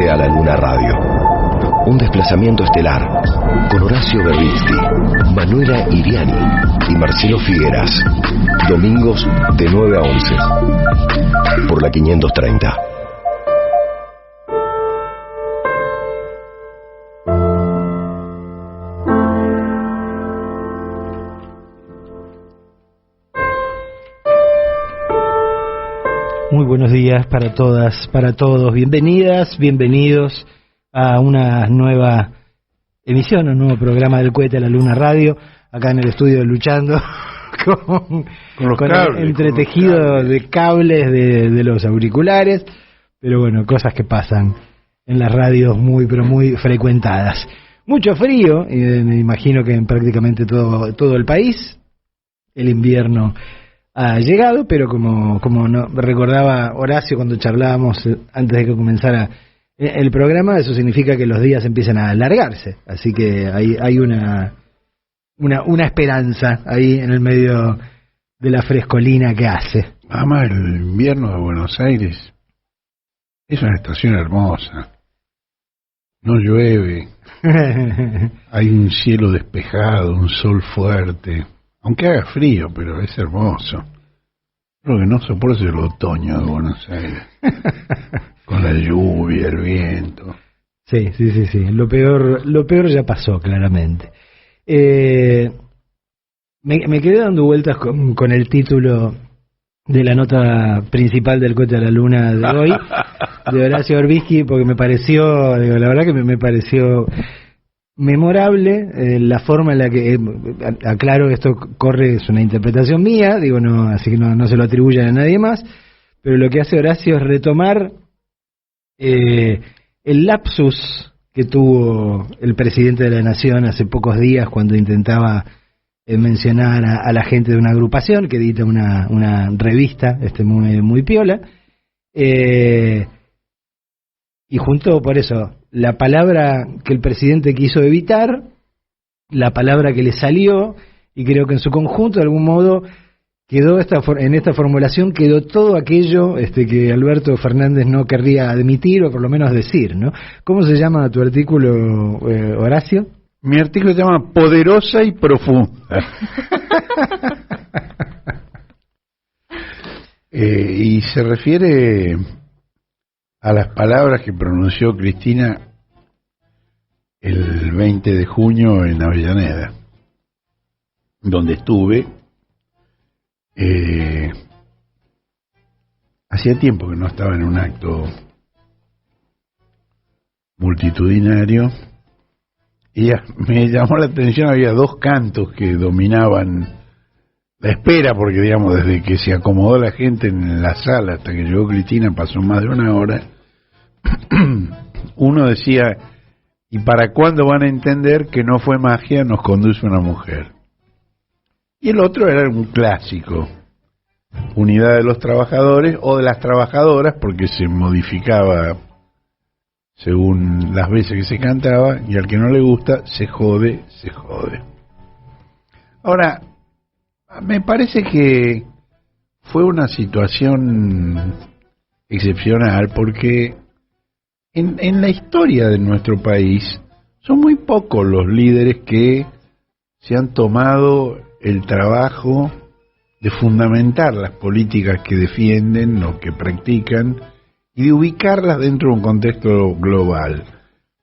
Cohete a la Luna Radio. Un desplazamiento estelar con Horacio Berlitsky, Manuela Iriani y Marcelo Figueras. Domingos de 9 a 11 por la 530. Muy buenos días para todas, para todos. Bienvenidas, bienvenidos a una nueva emisión, un nuevo programa del Cohete a la Luna Radio, acá en el estudio luchando con cables, el entretejido de cables de los auriculares, pero bueno, cosas que pasan en las radios muy, pero muy frecuentadas. Mucho frío, me imagino que en prácticamente todo el país. El invierno ha llegado, pero como no, recordaba Horacio cuando charlábamos antes de que comenzara el programa, eso significa que los días empiezan a alargarse, así que hay una esperanza ahí en el medio de la frescolina que hace. Además, el invierno de Buenos Aires es una estación hermosa, no llueve, hay un cielo despejado, un sol fuerte. Aunque haga frío, pero es hermoso. Lo que no soporto es el otoño de Buenos Aires. Con la lluvia, el viento. Sí. Lo peor ya pasó, claramente. Me quedé dando vueltas con el título de la nota principal del Cohete a la Luna de hoy, de Horacio Berbisky, porque me pareció, la verdad que me pareció memorable la forma en la que, aclaro, esto es una interpretación mía, no, así que no se lo atribuyan a nadie más, pero lo que hace Horacio es retomar el lapsus que tuvo el presidente de la Nación hace pocos días cuando intentaba mencionar a la gente de una agrupación que edita una revista muy piola, y junto por eso la palabra que el presidente quiso evitar, la palabra que le salió, y creo que en su conjunto de algún modo quedó en esta formulación quedó todo aquello que Alberto Fernández no querría admitir o por lo menos decir, ¿no? ¿Cómo se llama tu artículo, Horacio? Mi artículo se llama Poderosa y Profunda. Y se refiere a las palabras que pronunció Cristina el 20 de junio en Avellaneda, donde estuve. Hacía tiempo que no estaba en un acto multitudinario y me llamó la atención, había dos cantos que dominaban la espera, porque desde que se acomodó la gente en la sala hasta que llegó Cristina pasó más de una hora. Uno decía: ¿y para cuándo van a entender que no fue magia, nos conduce una mujer? Y el otro era un clásico: unidad de los trabajadores o de las trabajadoras, porque se modificaba según las veces que se cantaba, y al que no le gusta, se jode. Ahora, me parece que fue una situación excepcional, porque en la historia de nuestro país son muy pocos los líderes que se han tomado el trabajo de fundamentar las políticas que defienden o que practican y de ubicarlas dentro de un contexto global.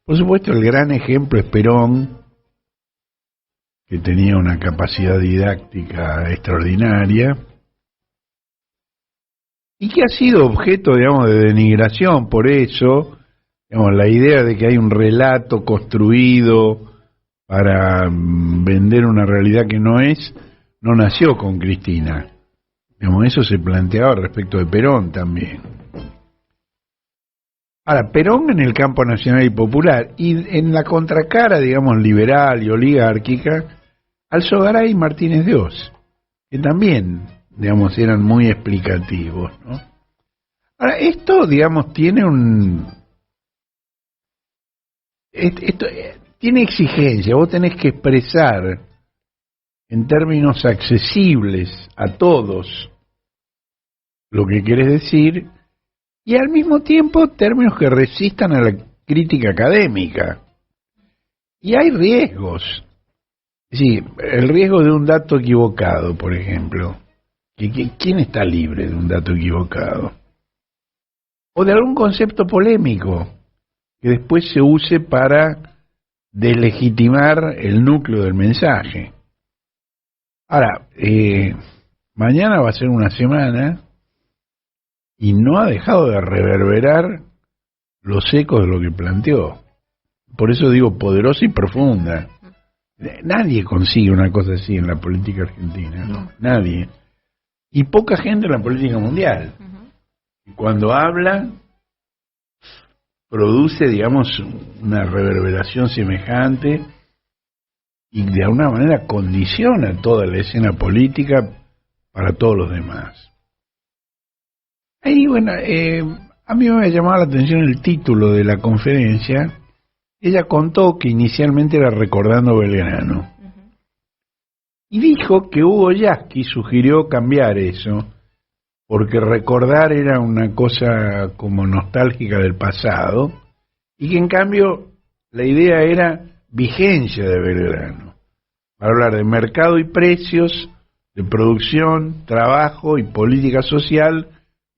Por supuesto, el gran ejemplo es Perón, que tenía una capacidad didáctica extraordinaria y que ha sido objeto, de denigración por eso. La idea de que hay un relato construido para vender una realidad que no nació con Cristina. Eso se planteaba respecto de Perón también. Ahora, Perón en el campo nacional y popular, y en la contracara, liberal y oligárquica, Alzogaray y Martínez de Oz, que también, eran muy explicativos, ¿no? Ahora, esto, tiene tiene exigencia. Vos tenés que expresar en términos accesibles a todos lo que querés decir, y al mismo tiempo términos que resistan a la crítica académica. Y hay riesgos. Sí, el riesgo de un dato equivocado, por ejemplo. ¿Quién está libre de un dato equivocado? O de algún concepto polémico que después se use para deslegitimar el núcleo del mensaje. Ahora, mañana va a ser una semana y no ha dejado de reverberar los ecos de lo que planteó. Por eso digo poderosa y profunda. Nadie consigue una cosa así en la política argentina, ¿no? Nadie. Y poca gente en la política mundial. Y cuando habla, produce, digamos, una reverberación semejante y de alguna manera condiciona toda la escena política para todos los demás. Ahí, bueno, a mí me ha llamado la atención el título de la conferencia. Ella contó que inicialmente era Recordando Belgrano. Y dijo que Hugo Yasky sugirió cambiar eso, porque recordar era una cosa como nostálgica del pasado, y que en cambio la idea era vigencia de Belgrano, para hablar de mercado y precios, de producción, trabajo y política social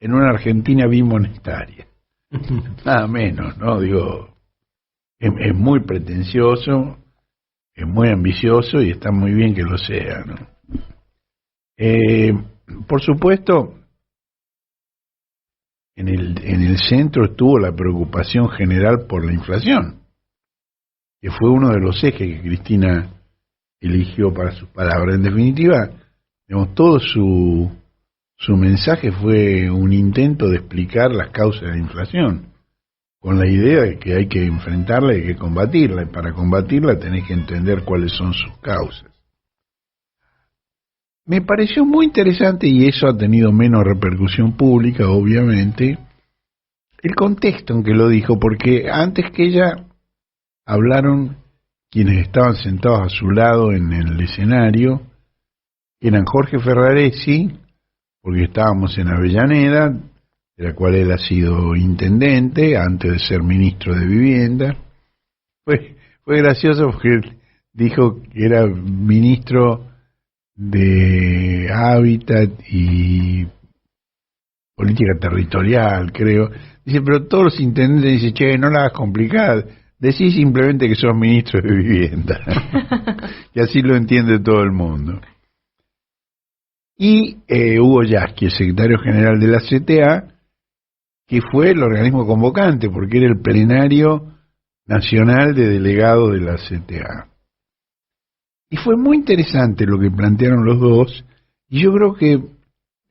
en una Argentina bimonetaria. Nada menos, ¿no? Digo, es muy pretencioso, es muy ambicioso y está muy bien que lo sea, ¿no? Por supuesto, en el centro estuvo la preocupación general por la inflación, que fue uno de los ejes que Cristina eligió para sus palabras. En definitiva, digamos, todo su mensaje fue un intento de explicar las causas de la inflación, con la idea de que hay que enfrentarla y hay que combatirla, y para combatirla tenés que entender cuáles son sus causas. Me pareció muy interesante, y eso ha tenido menos repercusión pública, obviamente, el contexto en que lo dijo, porque antes que ella hablaron quienes estaban sentados a su lado en el escenario, eran Jorge Ferraresi, porque estábamos en Avellaneda, de la cual él ha sido intendente antes de ser ministro de Vivienda. Fue gracioso porque él dijo que era ministro de Hábitat y Política Territorial, creo. Dice, pero todos los intendentes dicen, che, no la hagas complicada, decí simplemente que sos ministro de Vivienda. Y así lo entiende todo el mundo. Y Hugo Yasky, el secretario general de la CTA, que fue el organismo convocante, porque era el plenario nacional de delegados de la CTA. Y fue muy interesante lo que plantearon los dos, y yo creo que,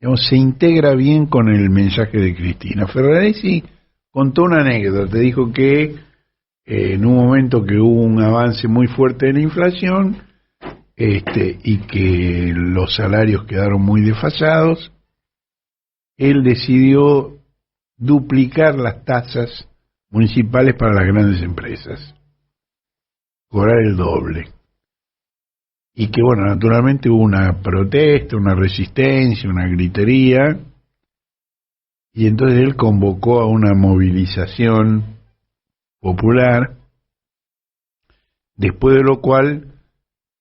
digamos, se integra bien con el mensaje de Cristina. Ferraresi contó una anécdota, dijo que en un momento que hubo un avance muy fuerte de la inflación, y que los salarios quedaron muy desfasados, él decidió duplicar las tasas municipales para las grandes empresas, cobrar el doble. Y que, bueno, naturalmente hubo una protesta, una resistencia, una gritería, y entonces él convocó a una movilización popular, después de lo cual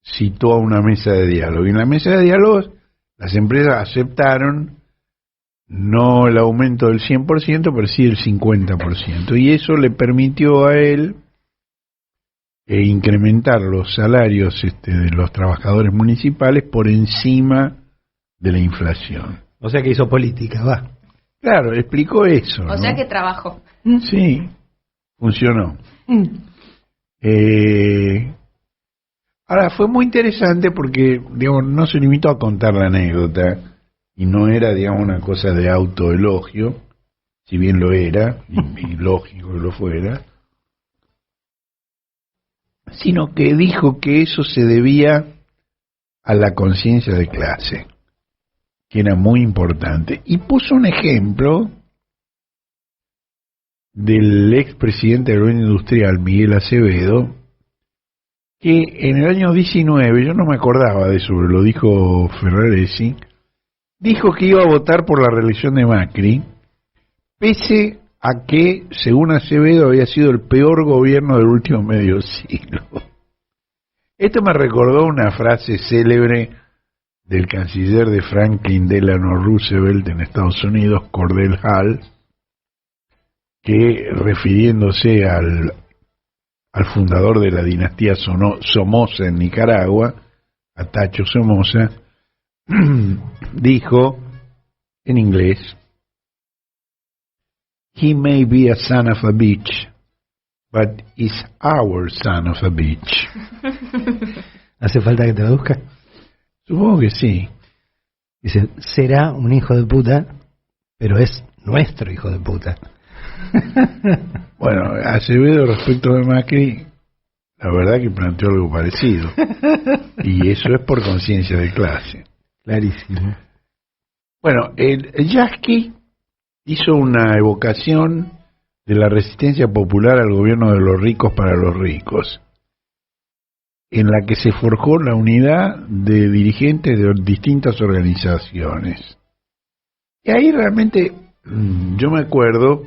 citó a una mesa de diálogo. Y en la mesa de diálogo las empresas aceptaron no el aumento del 100%, pero sí el 50%. Y eso le permitió a él incrementar los salarios de los trabajadores municipales por encima de la inflación. O sea que hizo política, va. Claro, explicó eso, O ¿no? sea que trabajó. Sí, funcionó. Ahora, fue muy interesante porque, digamos, no se limitó a contar la anécdota, y no era, digamos, una cosa de autoelogio, si bien lo era, y lógico que lo fuera, sino que dijo que eso se debía a la conciencia de clase, que era muy importante, y puso un ejemplo del expresidente de la Unión Industrial, Miguel Acevedo, que en el año 19, yo no me acordaba de eso, pero lo dijo Ferraresi, dijo que iba a votar por la reelección de Macri, pese a que, según Acevedo, había sido el peor gobierno del último medio siglo. Esto me recordó una frase célebre del canciller de Franklin Delano Roosevelt en Estados Unidos, Cordell Hull, que, refiriéndose al fundador de la dinastía Somoza en Nicaragua, a Tacho Somoza, dijo en inglés: "He may be a son of a bitch, but is our son of a bitch." ¿Hace falta que traduzca? Supongo que sí. Dice, será un hijo de puta, pero es nuestro hijo de puta. Bueno, Acevedo respecto de Macri, la verdad que planteó algo parecido. Y eso es por conciencia de clase. Clarísimo. Bueno, el Yasky hizo una evocación de la resistencia popular al gobierno de los ricos para los ricos, en la que se forjó la unidad de dirigentes de distintas organizaciones. Y ahí realmente, yo me acuerdo,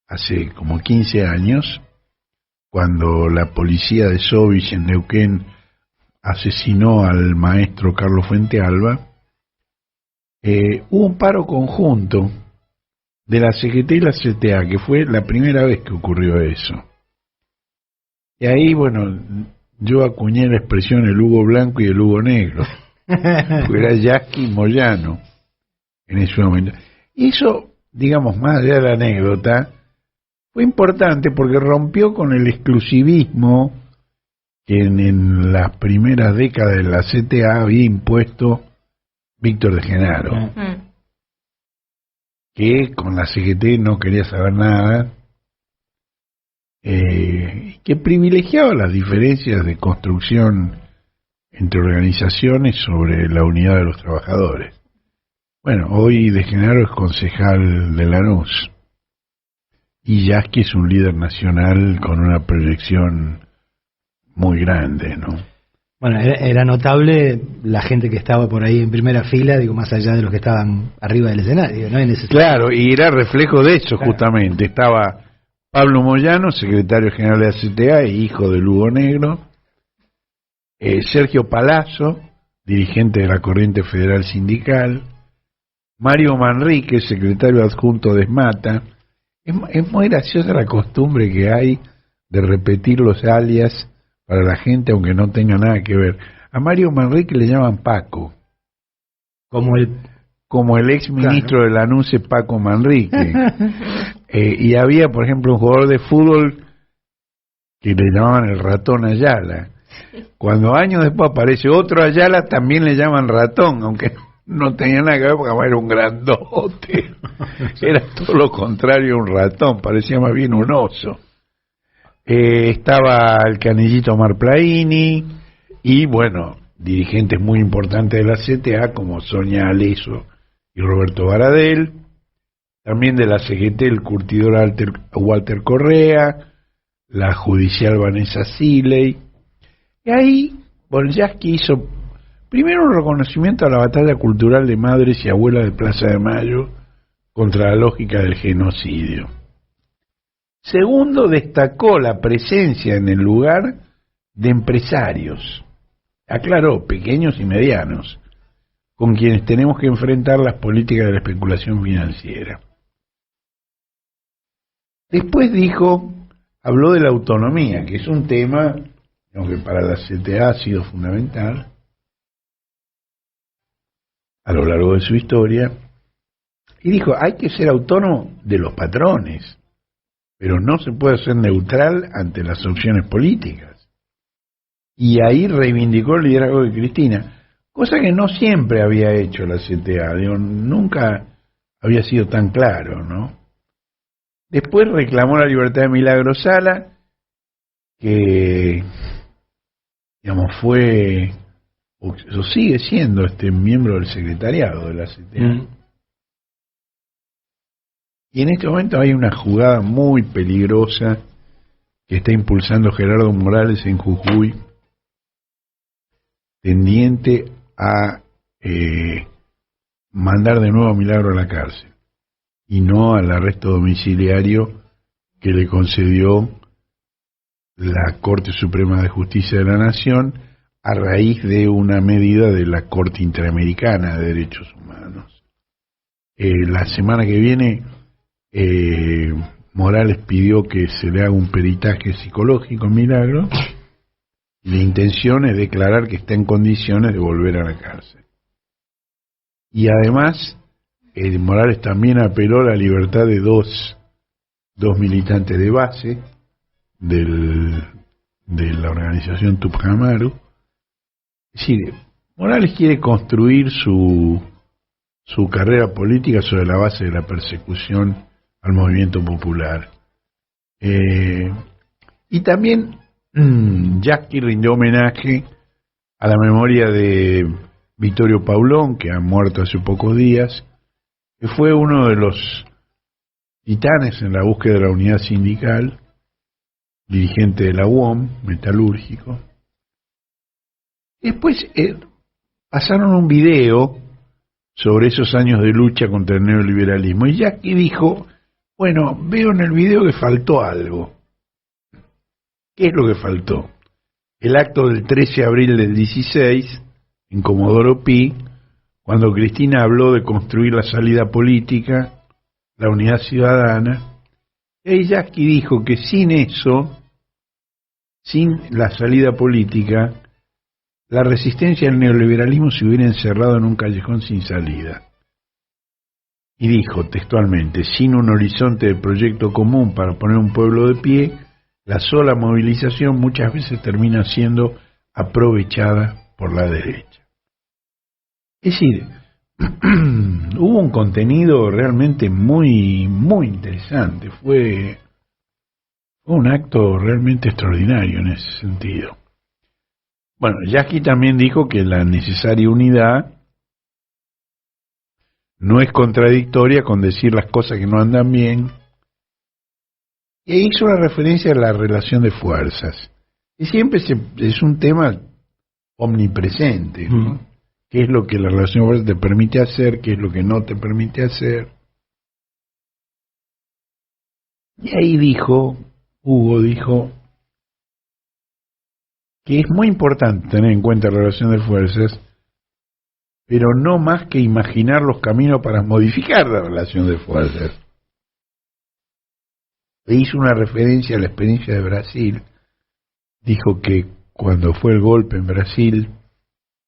hace como 15 años, cuando la policía de Sovich en Neuquén asesinó al maestro Carlos Fuentealba, hubo un paro conjunto de la CGT y la CTA, que fue la primera vez que ocurrió eso. Y ahí, bueno, yo acuñé la expresión el Hugo blanco y el Hugo negro, porque era Yasky y Moyano en ese momento. Y eso, digamos, más allá de la anécdota, fue importante porque rompió con el exclusivismo que en las primeras décadas de la CTA había impuesto Víctor de Genaro, que con la CGT no quería saber nada, que privilegiaba las diferencias de construcción entre organizaciones sobre la unidad de los trabajadores. Bueno, hoy de Genaro es concejal de Lanús y Yasky es un líder nacional con una proyección muy grande, ¿no? Bueno, era notable la gente que estaba por ahí en primera fila, digo, más allá de los que estaban arriba del escenario, ¿no? Claro, y era reflejo de eso, claro. Justamente. Estaba Pablo Moyano, secretario general de la CTA e hijo de Hugo Negro, Sergio Palazzo, dirigente de la Corriente Federal Sindical, Mario Manrique, secretario adjunto de SMATA. Es muy graciosa la costumbre que hay de repetir los alias para la gente, aunque no tenga nada que ver. A Mario Manrique le llaman Paco, como el ex ministro, claro, de Lanús, Paco Manrique. Y había, por ejemplo, un jugador de fútbol que le llamaban el Ratón Ayala. Cuando años después aparece otro Ayala, también le llaman Ratón, aunque no tenía nada que ver porque era un grandote. Era todo lo contrario a un ratón, parecía más bien un oso. Estaba el Canillito Marplaini y, bueno, dirigentes muy importantes de la CTA como Sonia Aleso y Roberto Baradel, también de la CGT el curtidor Walter Correa, la judicial Vanessa Siley. Y ahí Yasky hizo primero un reconocimiento a la batalla cultural de madres y abuelas de Plaza de Mayo contra la lógica del genocidio. Segundo, destacó la presencia en el lugar de empresarios, aclaró, pequeños y medianos, con quienes tenemos que enfrentar las políticas de la especulación financiera. Después habló de la autonomía, que es un tema, aunque para la CTA ha sido fundamental a lo largo de su historia, y dijo, hay que ser autónomo de los patrones, pero no se puede ser neutral ante las opciones políticas. Y ahí reivindicó el liderazgo de Cristina, cosa que no siempre había hecho la CTA, nunca había sido tan claro, ¿no? Después reclamó la libertad de Milagro Sala, que, digamos, fue, o sigue siendo miembro del secretariado de la CTA. Y en este momento hay una jugada muy peligrosa que está impulsando Gerardo Morales en Jujuy, tendiente a mandar de nuevo a Milagro a la cárcel. y no al arresto domiciliario que le concedió la Corte Suprema de Justicia de la Nación a raíz de una medida de la Corte Interamericana de Derechos Humanos. La semana que viene Morales pidió que se le haga un peritaje psicológico en Milagro y la intención es declarar que está en condiciones de volver a la cárcel. Y además Morales también apeló a la libertad de dos militantes de base de la organización Tupac Amaru. Es decir, Morales quiere construir su carrera política sobre la base de la persecución al movimiento popular. Y también Yasky rindió homenaje a la memoria de Vittorio Paulón, que ha muerto hace pocos días, que fue uno de los titanes en la búsqueda de la unidad sindical, dirigente de la UOM, metalúrgico. Después pasaron un video sobre esos años de lucha contra el neoliberalismo, y Yasky dijo, bueno, veo en el video que faltó algo. ¿Qué es lo que faltó? El acto del 13 de abril del 16, en Comodoro Pi, cuando Cristina habló de construir la salida política, la unidad ciudadana, y Yasky dijo que sin eso, sin la salida política, la resistencia al neoliberalismo se hubiera encerrado en un callejón sin salida. Y dijo textualmente, sin un horizonte de proyecto común para poner un pueblo de pie, la sola movilización muchas veces termina siendo aprovechada por la derecha. Es decir, hubo un contenido realmente muy, muy interesante. Fue un acto realmente extraordinario en ese sentido. Bueno, Yasky también dijo que la necesaria unidad no es contradictoria con decir las cosas que no andan bien. E hizo una referencia a la relación de fuerzas. Y siempre es un tema omnipresente, ¿no? ¿Qué es lo que la relación de fuerzas te permite hacer? ¿Qué es lo que no te permite hacer? Y ahí Hugo dijo que es muy importante tener en cuenta la relación de fuerzas, pero no más que imaginar los caminos para modificar la relación de fuerzas. E hizo una referencia a la experiencia de Brasil. Dijo que cuando fue el golpe en Brasil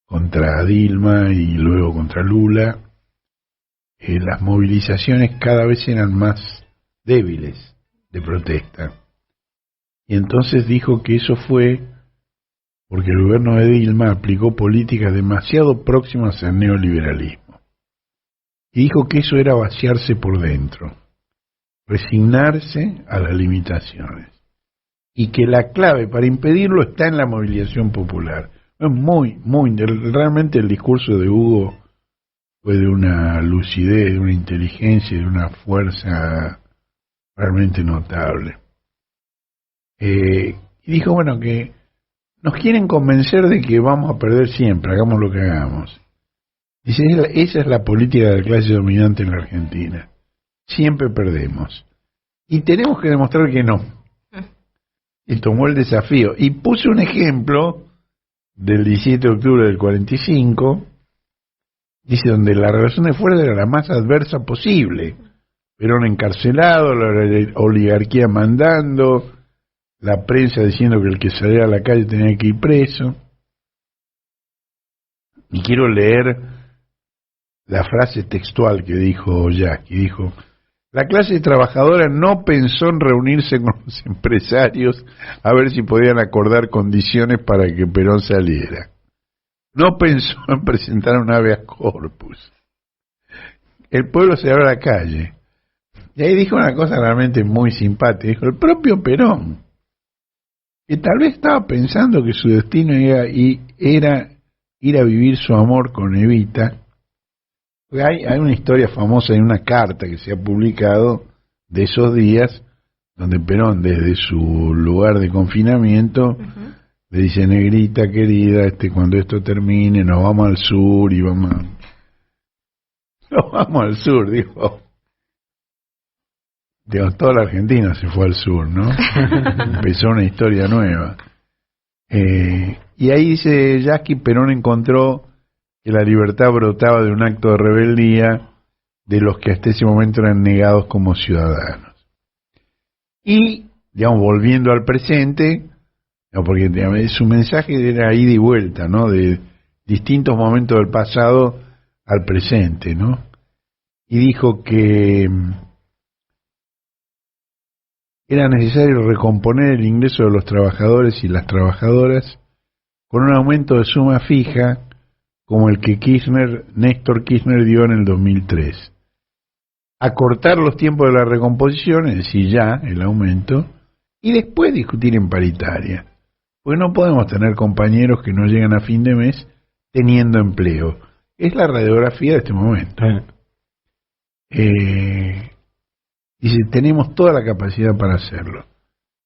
contra Dilma y luego contra Lula, las movilizaciones cada vez eran más débiles de protesta. Y entonces dijo que eso fue porque el gobierno de Dilma aplicó políticas demasiado próximas al neoliberalismo. Y dijo que eso era vaciarse por dentro, resignarse a las limitaciones, y que la clave para impedirlo está en la movilización popular. Es realmente el discurso de Hugo fue de una lucidez, de una inteligencia, de una fuerza realmente notable. Y dijo, bueno, que nos quieren convencer de que vamos a perder siempre, hagamos lo que hagamos. Dice, esa es la política de la clase dominante en la Argentina. Siempre perdemos. Y tenemos que demostrar que no. Y tomó el desafío. Y puso un ejemplo del 17 de octubre del 45, dice, donde la relación de fuerza era la más adversa posible. Perón encarcelado, la oligarquía mandando, la prensa diciendo que el que saliera a la calle tenía que ir preso. Y quiero leer la frase textual que dijo Yasky. Dijo, la clase trabajadora no pensó en reunirse con los empresarios a ver si podían acordar condiciones para que Perón saliera. No pensó en presentar un habeas corpus. El pueblo se abrió a la calle. Y ahí dijo una cosa realmente muy simpática. Dijo, el propio Perón, que tal vez estaba pensando que su destino era ir a vivir su amor con Evita. Hay una historia famosa en una carta que se ha publicado de esos días, donde Perón, desde su lugar de confinamiento, le dice, negrita querida, cuando esto termine, nos vamos al sur y nos vamos al sur, dijo. toda la Argentina se fue al sur, ¿no? Empezó una historia nueva. Y ahí dice Yasky, Perón encontró que la libertad brotaba de un acto de rebeldía de los que hasta ese momento eran negados como ciudadanos. Y, digamos, volviendo al presente, no, porque digamos, su mensaje era ida y vuelta, ¿no? De distintos momentos del pasado al presente, ¿no? Y dijo que era necesario recomponer el ingreso de los trabajadores y las trabajadoras con un aumento de suma fija como el que Néstor Kirchner dio en el 2003. Acortar los tiempos de la recomposición, es decir, ya el aumento, y después discutir en paritaria. Porque no podemos tener compañeros que no llegan a fin de mes teniendo empleo. Es la radiografía de este momento. Dice, tenemos toda la capacidad para hacerlo.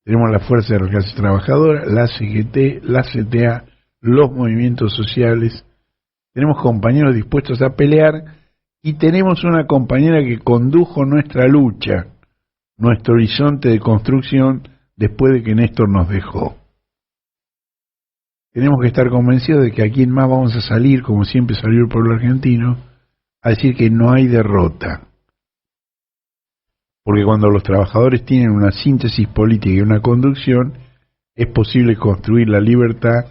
Tenemos la fuerza de la clase trabajadora, la CGT, la CTA, los movimientos sociales. Tenemos compañeros dispuestos a pelear y tenemos una compañera que condujo nuestra lucha, nuestro horizonte de construcción después de que Néstor nos dejó. Tenemos que estar convencidos de que aquí en más vamos a salir, como siempre salió el pueblo argentino, a decir que no hay derrota. Porque cuando los trabajadores tienen una síntesis política y una conducción, es posible construir la libertad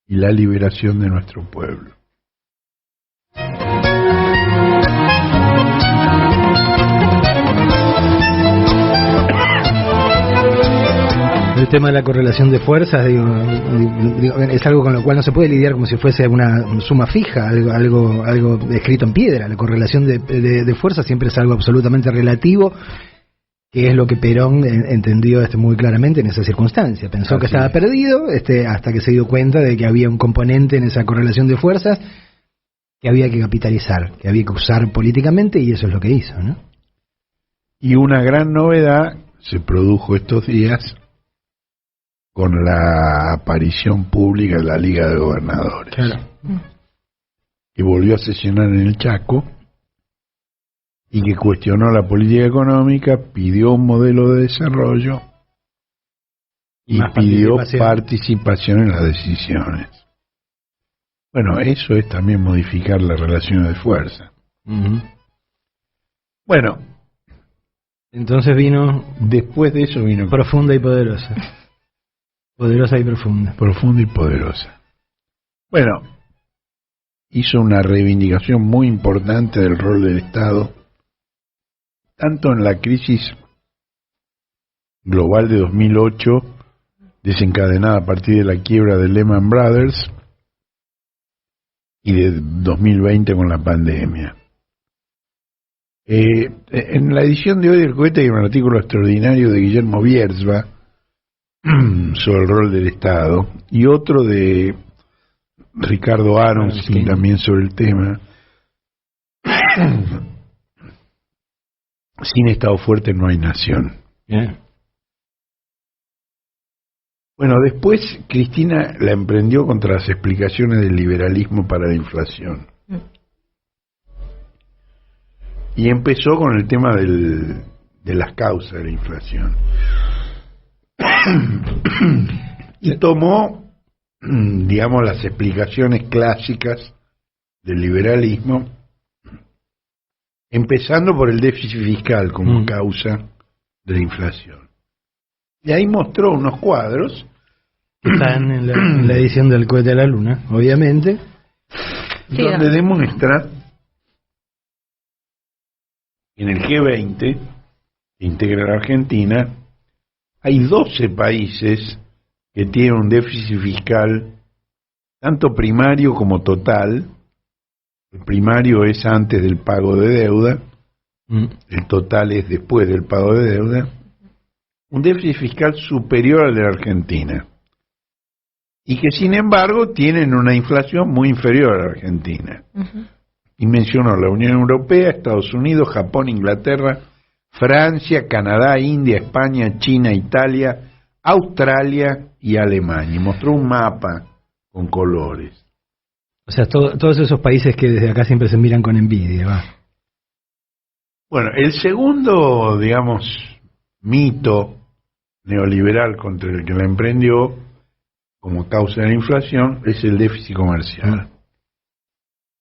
y la liberación de nuestro pueblo. El tema de la correlación de fuerzas, digo, es algo con lo cual no se puede lidiar como si fuese una suma fija, algo escrito en piedra. La correlación de fuerzas siempre es algo absolutamente relativo, que es lo que Perón entendió muy claramente en esa circunstancia. Pensó que estaba perdido hasta que se dio cuenta de que había un componente en esa correlación de fuerzas que había que capitalizar, que había que usar políticamente, y eso es lo que hizo, ¿no? Y una gran novedad se produjo estos días con la aparición pública de la Liga de Gobernadores, claro, que volvió a sesionar en el Chaco y que cuestionó la política económica, pidió un modelo de desarrollo y pidió participación en las decisiones. Bueno, eso es también modificar las relaciones de fuerza. Uh-huh. Bueno, entonces después de eso vino profunda y poderosa. Poderosa y profunda. Profunda y poderosa. Bueno, hizo una reivindicación muy importante del rol del Estado, tanto en la crisis global de 2008, desencadenada a partir de la quiebra de Lehman Brothers, y de 2020 con la pandemia. En la edición de hoy del Cohete hay un artículo extraordinario de Guillermo Biersba sobre el rol del Estado, y otro de Ricardo Aronski también sobre el tema. Sin Estado fuerte no hay nación. Yeah. Bueno, después Cristina la emprendió contra las explicaciones del liberalismo para la inflación. Y empezó con el tema de las causas de la inflación. Y tomó, digamos, las explicaciones clásicas del liberalismo, empezando por el déficit fiscal como causa de la inflación. Y ahí mostró unos cuadros que están en la edición del Cohete a la Luna, obviamente, donde demuestra en el G20, que integra la Argentina, hay 12 países que tienen un déficit fiscal tanto primario como total. El primario es antes del pago de deuda, el total es después del pago de deuda. Un déficit fiscal superior al de la Argentina, y que sin embargo tienen una inflación muy inferior a la Argentina. Uh-huh. Y mencionó la Unión Europea, Estados Unidos, Japón, Inglaterra, Francia, Canadá, India, España, China, Italia, Australia y Alemania. Y mostró un mapa con colores. O sea, todos esos países que desde acá siempre se miran con envidia, ¿va? Bueno, el segundo, digamos, mito neoliberal contra el que la emprendió como causa de la inflación es el déficit comercial.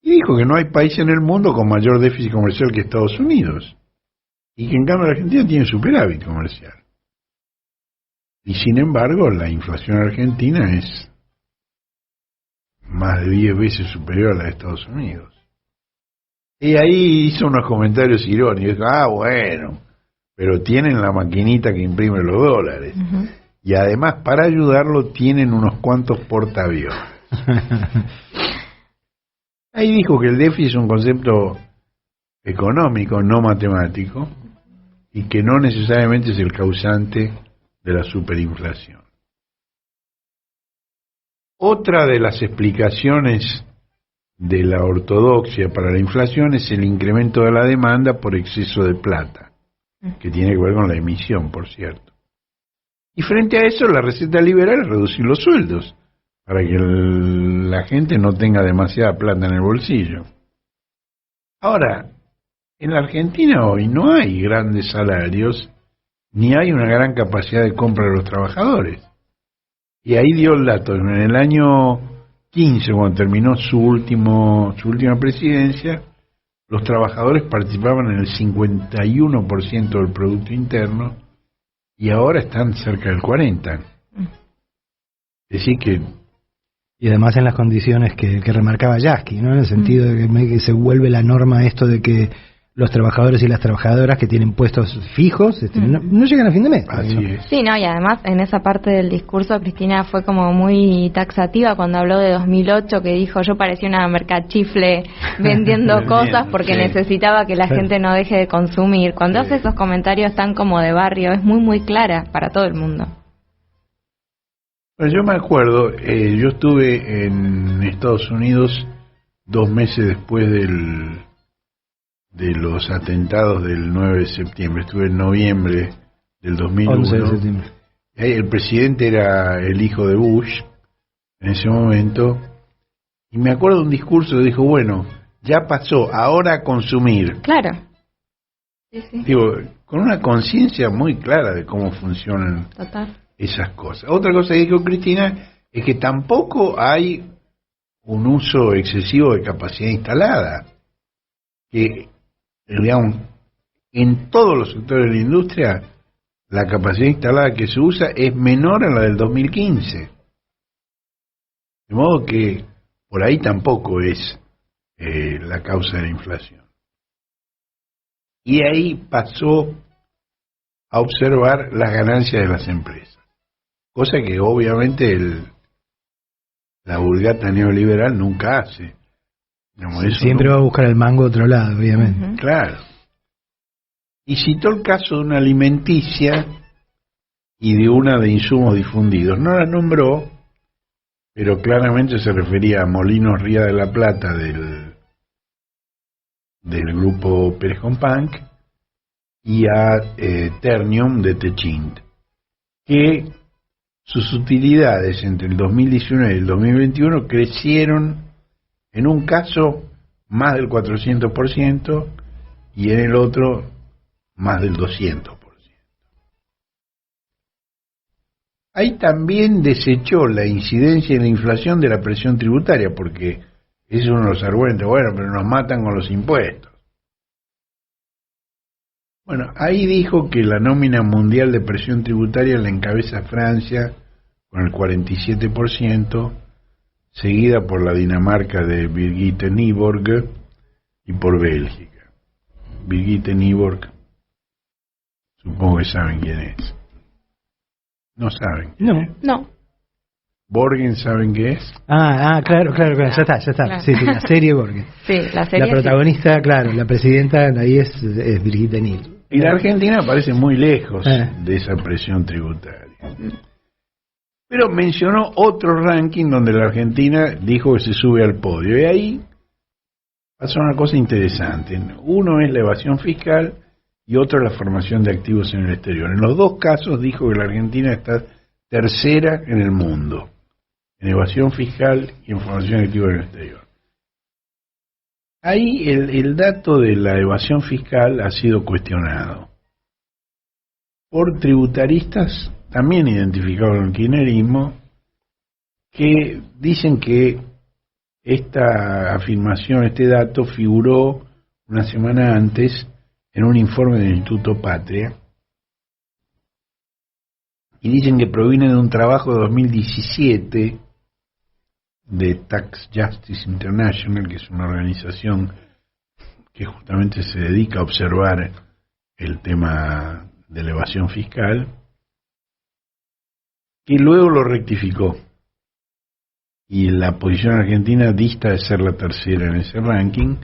Y dijo que no hay país en el mundo con mayor déficit comercial que Estados Unidos, y que en cambio la Argentina tiene superávit comercial. Y sin embargo la inflación argentina es más de 10 veces superior a la de Estados Unidos. Y ahí hizo unos comentarios irónicos. Bueno, pero tienen la maquinita que imprime los dólares. Uh-huh. Y además, para ayudarlo, tienen unos cuantos portaaviones. Ahí dijo que el déficit es un concepto económico, no matemático, y que no necesariamente es el causante de la superinflación. Otra de las explicaciones de la ortodoxia para la inflación es el incremento de la demanda por exceso de plata, que tiene que ver con la emisión, por cierto. Y frente a eso, la receta liberal es reducir los sueldos, para que la gente no tenga demasiada plata en el bolsillo. Ahora, en la Argentina hoy no hay grandes salarios, ni hay una gran capacidad de compra de los trabajadores. Y ahí dio el dato, en el año 15, cuando terminó su última presidencia, los trabajadores participaban en el 51% del Producto Interno, y ahora están cerca del 40%. Es decir que... Y además en las condiciones que remarcaba Yasky, ¿no? En el sentido de que se vuelve la norma esto de que los trabajadores y las trabajadoras que tienen puestos fijos no llegan a fin de mes. Así es. Sí, no, y además en esa parte del discurso Cristina fue como muy taxativa cuando habló de 2008, que dijo yo parecía una mercachifle vendiendo cosas porque necesitaba que la gente no deje de consumir. Cuando hace esos comentarios tan como de barrio, es muy muy clara para todo el mundo. Pues yo me acuerdo, yo estuve en Estados Unidos 2 meses después de los atentados del 9 de septiembre. Estuve en noviembre del 2001. 11 de septiembre. El presidente era el hijo de Bush en ese momento. Y me acuerdo de un discurso que dijo, bueno, ya pasó, ahora a consumir. Claro. Sí, sí. Digo, con una conciencia muy clara de cómo funcionan esas cosas. Otra cosa que dijo Cristina es que tampoco hay un uso excesivo de capacidad instalada. Que, digamos, en todos los sectores de la industria, la capacidad instalada que se usa es menor a la del 2015. De modo que por ahí tampoco es la causa de la inflación. Y ahí pasó a observar las ganancias de las empresas. Cosa que obviamente la vulgata neoliberal nunca hace. Digamos, eso siempre va a buscar el mango a otro lado, obviamente. Uh-huh. Claro. Y citó el caso de una alimenticia y de una de insumos difundidos. No la nombró, pero claramente se refería a Molinos Ría de la Plata del grupo Pérez Companc y a Ternium de Techint, que sus utilidades entre el 2019 y el 2021 crecieron en un caso más del 400% y en el otro más del 200%. Ahí también desechó la incidencia en la inflación de la presión tributaria, porque ese es uno de los argumentos, bueno, pero nos matan con los impuestos. Bueno, ahí dijo que la nómina mundial de presión tributaria la encabeza Francia con el 47%, seguida por la Dinamarca de Birgitte Nyborg y por Bélgica. Birgitte Nyborg, supongo que saben quién es. ¿No saben? No. ¿Borgen saben qué es? Claro, ya está. Claro. Sí, la serie Borgen. Sí, la serie. La protagonista, claro, la presidenta ahí es Birgitte Nyborg. Y la Argentina parece muy lejos de esa presión tributaria. Pero mencionó otro ranking donde la Argentina dijo que se sube al podio. Y ahí pasa una cosa interesante. Uno es la evasión fiscal y otro la formación de activos en el exterior. En los dos casos dijo que la Argentina está tercera en el mundo, en evasión fiscal y en formación de activos en el exterior. Ahí el dato de la evasión fiscal ha sido cuestionado, por tributaristas también identificados con el kirchnerismo, que dicen que esta afirmación, este dato, figuró una semana antes en un informe del Instituto Patria, y dicen que proviene de un trabajo de 2017 de Tax Justice International, que es una organización que justamente se dedica a observar el tema de la evasión fiscal, y luego lo rectificó. Y la posición argentina dista de ser la tercera en ese ranking,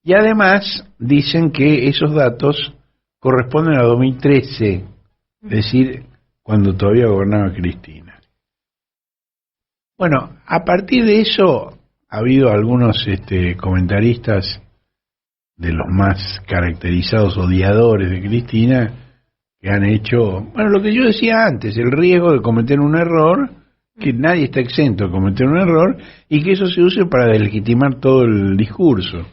y además dicen que esos datos corresponden a 2013, es decir, cuando todavía gobernaba Cristina. Bueno, a partir de eso ha habido algunos comentaristas de los más caracterizados odiadores de Cristina que han hecho, bueno, lo que yo decía antes, el riesgo de cometer un error, que nadie está exento de cometer un error, y que eso se use para delegitimar todo el discurso.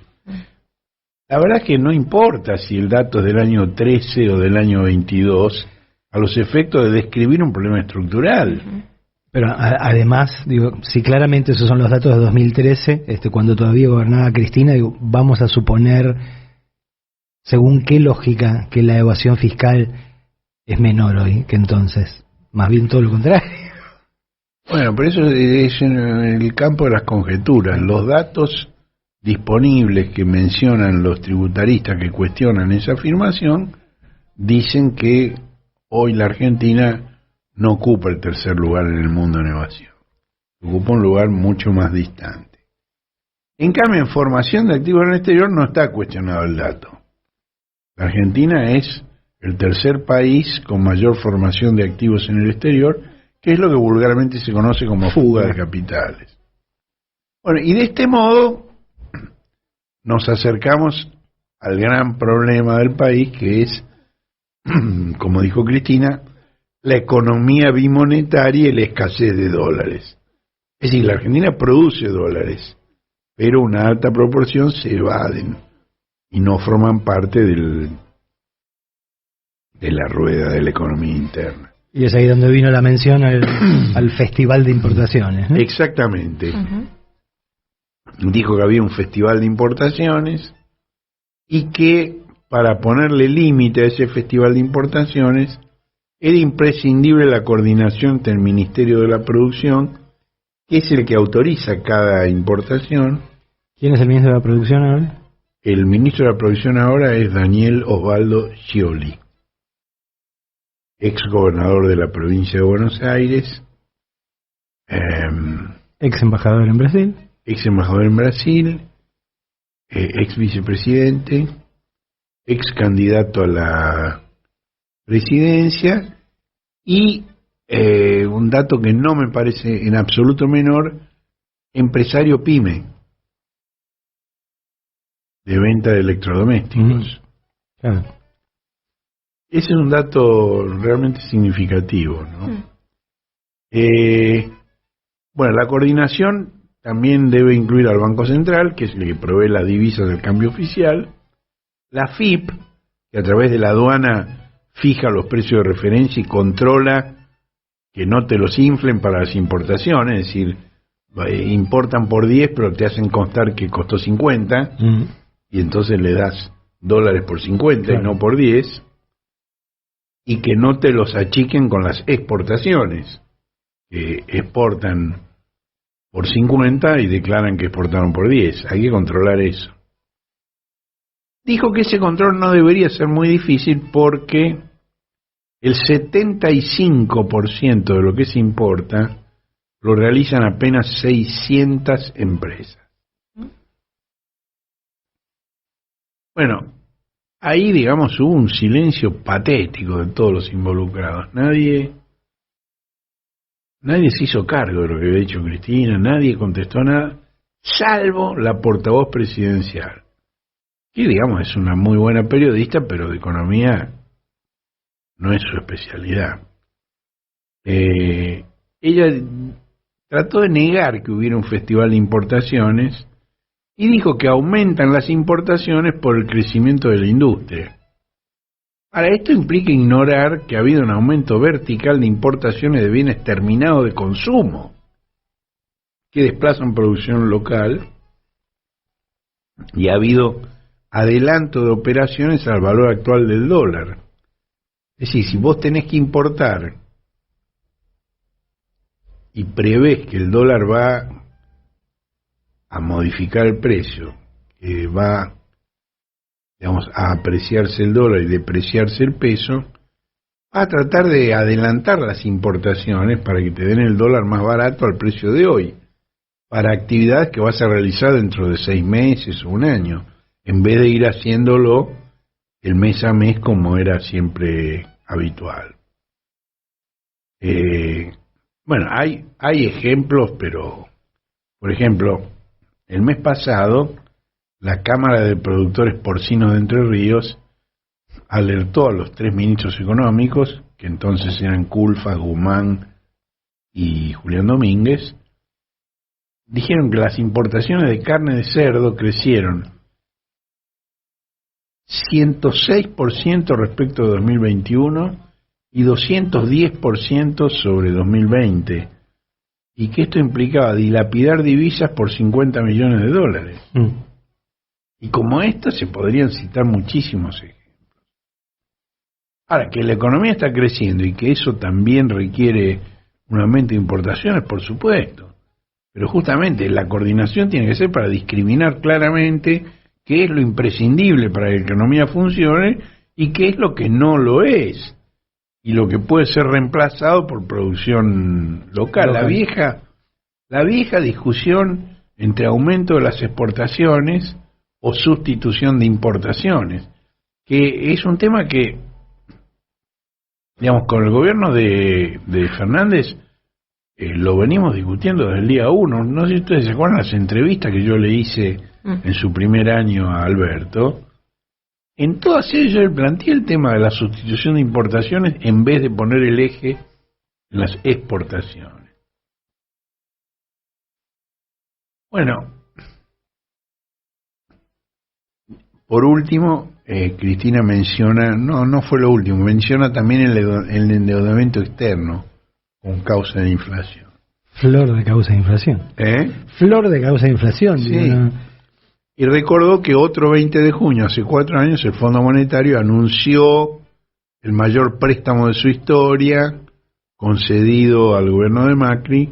La verdad es que no importa si el dato es del año 13 o del año 22, a los efectos de describir un problema estructural. Pero además, digo, si claramente esos son los datos de 2013, cuando todavía gobernaba Cristina, digo, vamos a suponer, según qué lógica, que la evasión fiscal es menor hoy que entonces. Más bien todo lo contrario. Bueno, pero eso es en el campo de las conjeturas. Los datos disponibles que mencionan los tributaristas que cuestionan esa afirmación dicen que hoy la Argentina no ocupa el tercer lugar en el mundo en evasión. Ocupa un lugar mucho más distante. En cambio, en formación de activos en el exterior no está cuestionado el dato. La Argentina es el tercer país con mayor formación de activos en el exterior, que es lo que vulgarmente se conoce como fuga de capitales. Bueno, y de este modo nos acercamos al gran problema del país, que es, como dijo Cristina, la economía bimonetaria y la escasez de dólares. Es decir, la Argentina produce dólares, pero una alta proporción se evaden y no forman parte de la rueda de la economía interna. Y es ahí donde vino la mención al Festival de Importaciones, ¿no? Exactamente. Dijo que había un festival de importaciones y que para ponerle límite a ese festival de importaciones era imprescindible la coordinación entre el Ministerio de la Producción, que es el que autoriza cada importación. ¿Quién es el ministro de la Producción ahora? El ministro de la Producción ahora es Daniel Osvaldo Scioli, ex gobernador de la provincia de Buenos Aires, ex embajador en Brasil. Ex embajador en Brasil, ex vicepresidente, ex candidato a la presidencia y un dato que no me parece en absoluto menor, empresario pyme de venta de electrodomésticos. Claro. Ese es un dato realmente significativo, ¿no? Bueno, la coordinación también debe incluir al Banco Central, que es el que provee las divisas del cambio oficial, la FIP, que a través de la aduana fija los precios de referencia y controla que no te los inflen para las importaciones, es decir, importan por 10 pero te hacen constar que costó 50 y entonces le das dólares por 50 claro, y no por 10, y que no te los achiquen con las exportaciones, que exportan por 50 y declaran que exportaron por 10. Hay que controlar eso. Dijo que ese control no debería ser muy difícil porque el 75% de lo que se importa lo realizan apenas 600 empresas. Bueno, ahí, digamos, hubo un silencio patético de todos los involucrados. Nadie se hizo cargo de lo que había dicho Cristina, nadie contestó nada, salvo la portavoz presidencial, que, digamos, es una muy buena periodista, pero de economía no es su especialidad. Ella trató de negar que hubiera un festival de importaciones y dijo que aumentan las importaciones por el crecimiento de la industria. Ahora, esto implica ignorar que ha habido un aumento vertical de importaciones de bienes terminados de consumo que desplazan producción local y ha habido adelanto de operaciones al valor actual del dólar. Es decir, si vos tenés que importar y prevés que el dólar va a modificar el precio, que va, digamos, a apreciarse el dólar y depreciarse el peso, va a tratar de adelantar las importaciones para que te den el dólar más barato al precio de hoy, para actividades que vas a realizar dentro de 6 meses o un año, en vez de ir haciéndolo el mes a mes como era siempre habitual. Bueno, hay ejemplos, pero, por ejemplo, el mes pasado, la Cámara de Productores Porcinos de Entre Ríos alertó a los 3 ministros económicos, que entonces eran Culfas, Guzmán y Julián Domínguez, dijeron que las importaciones de carne de cerdo crecieron 106% respecto de 2021 y 210% sobre 2020, y que esto implicaba dilapidar divisas por 50 millones de dólares. Y como esta se podrían citar muchísimos ejemplos. Ahora, que la economía está creciendo y que eso también requiere un aumento de importaciones, por supuesto, pero justamente la coordinación tiene que ser para discriminar claramente qué es lo imprescindible para que la economía funcione y qué es lo que no lo es, y lo que puede ser reemplazado por producción local. La vieja discusión entre aumento de las exportaciones o sustitución de importaciones, que es un tema que, digamos, con el gobierno de Fernández lo venimos discutiendo desde el día 1. No sé si ustedes se acuerdan las entrevistas que yo le hice en su primer año a Alberto. En todas ellas yo le planteé el tema de la sustitución de importaciones en vez de poner el eje en las exportaciones. Bueno, por último, Cristina menciona, no fue lo último, menciona también el endeudamiento externo con causa de inflación. Flor de causa de inflación. Flor de causa de inflación. Sí. Digo, ¿no? Y recordó que otro 20 de junio, hace 4 años, el Fondo Monetario anunció el mayor préstamo de su historia, concedido al gobierno de Macri,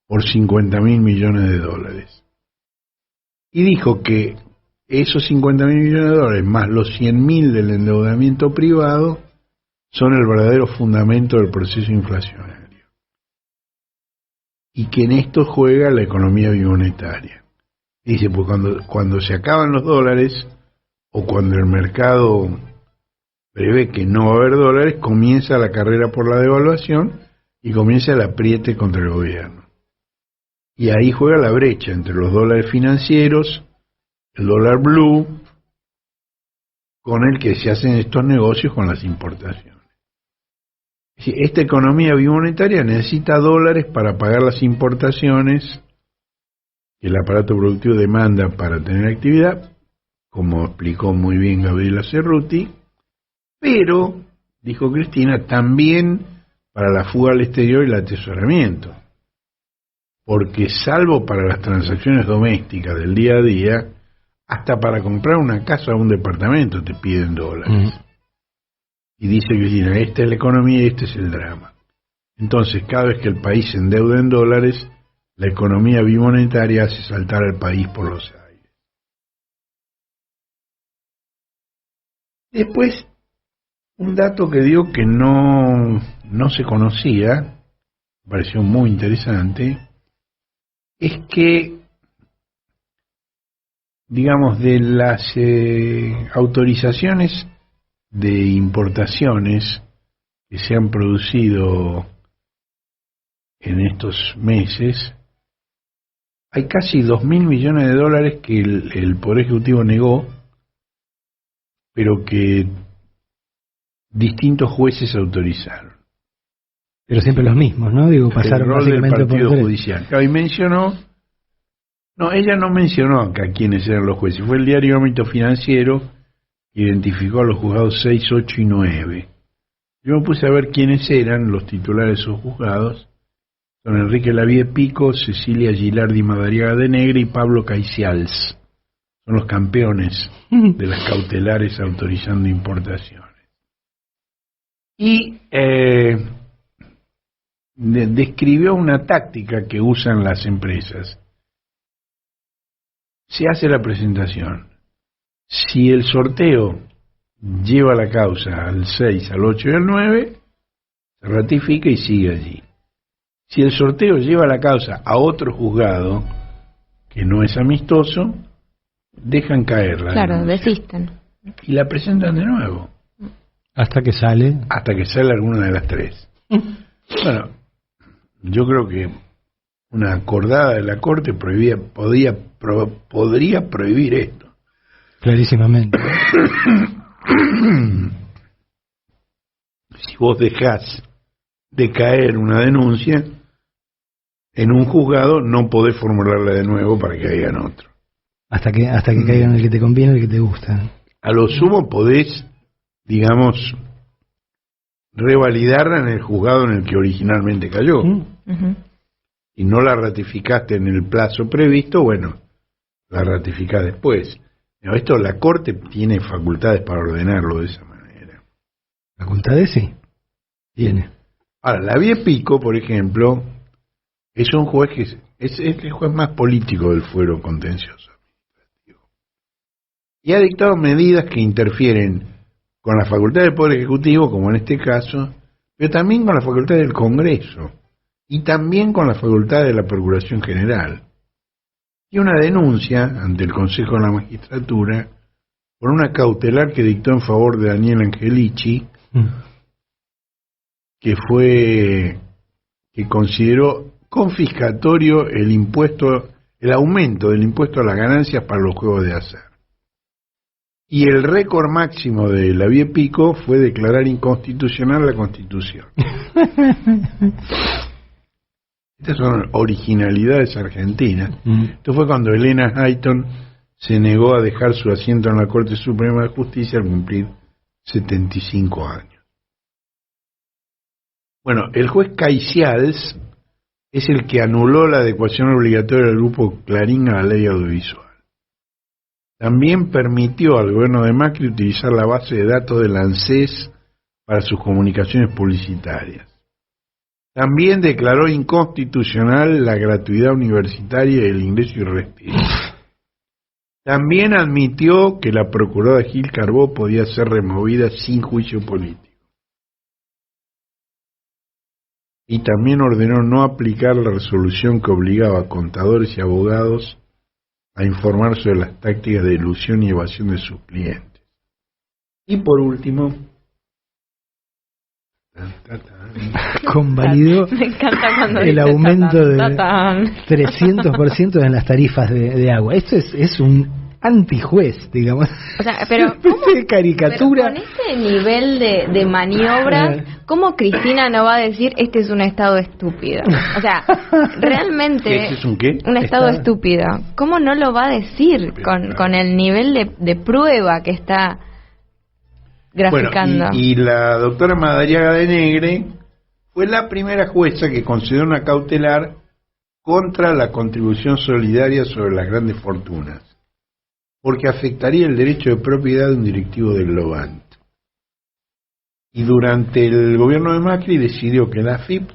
por 50.000 millones de dólares. Y dijo que esos 50.000 millones de dólares, más los 100.000 del endeudamiento privado, son el verdadero fundamento del proceso inflacionario. Y que en esto juega la economía bimonetaria. Dice, pues cuando se acaban los dólares, o cuando el mercado prevé que no va a haber dólares, comienza la carrera por la devaluación y comienza el apriete contra el gobierno. Y ahí juega la brecha entre los dólares financieros, el dólar blue, con el que se hacen estos negocios con las importaciones. Esta economía bimonetaria necesita dólares para pagar las importaciones que el aparato productivo demanda para tener actividad, como explicó muy bien Gabriela Cerruti, pero, dijo Cristina, también para la fuga al exterior y el atesoramiento, porque salvo para las transacciones domésticas del día a día, hasta para comprar una casa o un departamento te piden dólares. Y dice Cristina, esta es la economía y este es el drama. Entonces, cada vez que el país se endeuda en dólares, la economía bimonetaria hace saltar al país por los aires. Después, un dato que dio que no se conocía, me pareció muy interesante, es que, digamos, de las autorizaciones de importaciones que se han producido en estos meses, hay casi 2.000 millones de dólares que el Poder Ejecutivo negó, pero que distintos jueces autorizaron. Pero siempre los mismos, ¿no? Digo, pasaron el rol del básicamente partido por judicial. Claro, y mencionó, ella no mencionó acá quiénes eran los jueces, fue el diario Ámbito Financiero identificó a los juzgados 6, 8 y 9. Yo me puse a ver quiénes eran los titulares de esos juzgados. Son Enrique Lavie Pico, Cecilia Gilardi Madariaga de Negre y Pablo Caicials. Son los campeones de las cautelares autorizando importaciones. Y describió una táctica que usan las empresas. Se hace la presentación. Si el sorteo lleva la causa al 6, al 8 y al 9, se ratifica y sigue allí. Si el sorteo lleva la causa a otro juzgado, que no es amistoso, dejan caerla. Claro, desisten. Y la presentan de nuevo. Hasta que sale. Hasta que sale alguna de las tres. Bueno, yo creo que una acordada de la Corte podría prohibir esto. Clarísimamente. Si vos dejás de caer una denuncia en un juzgado, no podés formularla de nuevo para que caiga en otro. Hasta que caiga en el que te conviene, el que te gusta. A lo sumo podés, digamos, revalidarla en el juzgado en el que originalmente cayó. Y no la ratificaste en el plazo previsto, bueno, la ratificás después. Pero esto la Corte tiene facultades para ordenarlo de esa manera. ¿Facultades? Sí. Tiene. Ahora, Lavie Pico, por ejemplo, es un juez que es el juez más político del fuero contencioso administrativo. Y ha dictado medidas que interfieren con la facultad del Poder Ejecutivo, como en este caso, pero también con la facultad del Congreso y también con la facultad de la Procuración General. Y una denuncia ante el Consejo de la Magistratura por una cautelar que dictó en favor de Daniel Angelici, que consideró confiscatorio el aumento del impuesto a las ganancias para los juegos de azar. Y el récord máximo de Lavie Pico fue declarar inconstitucional la Constitución. Estas son originalidades argentinas. Esto fue cuando Elena Hayton se negó a dejar su asiento en la Corte Suprema de Justicia al cumplir 75 años. Bueno, el juez Caicials es el que anuló la adecuación obligatoria del grupo Clarín a la ley audiovisual. También permitió al gobierno de Macri utilizar la base de datos del ANSES para sus comunicaciones publicitarias. También declaró inconstitucional la gratuidad universitaria y el ingreso y respiro. También admitió que la procuradora Gil Carbó podía ser removida sin juicio político. Y también ordenó no aplicar la resolución que obligaba a contadores y abogados a informar sobre las tácticas de ilusión y evasión de sus clientes. Y por último, convalidó Me encanta cuando el dice aumento de tatán. 300% en las tarifas de agua. Esto es un antijuez, digamos. O sea, pero ¿cómo, caricatura? Pero con este nivel de maniobras, ¿cómo Cristina no va a decir este es un estado estúpido? O sea, realmente ¿Este es un qué? un estado estúpido. ¿Cómo no lo va a decir con el nivel de prueba que está graficando? Bueno, y la doctora Madariaga de Negre fue la primera jueza que concedió una cautelar contra la contribución solidaria sobre las grandes fortunas, porque afectaría el derecho de propiedad de un directivo del Globant. Y durante el gobierno de Macri decidió que la AFIP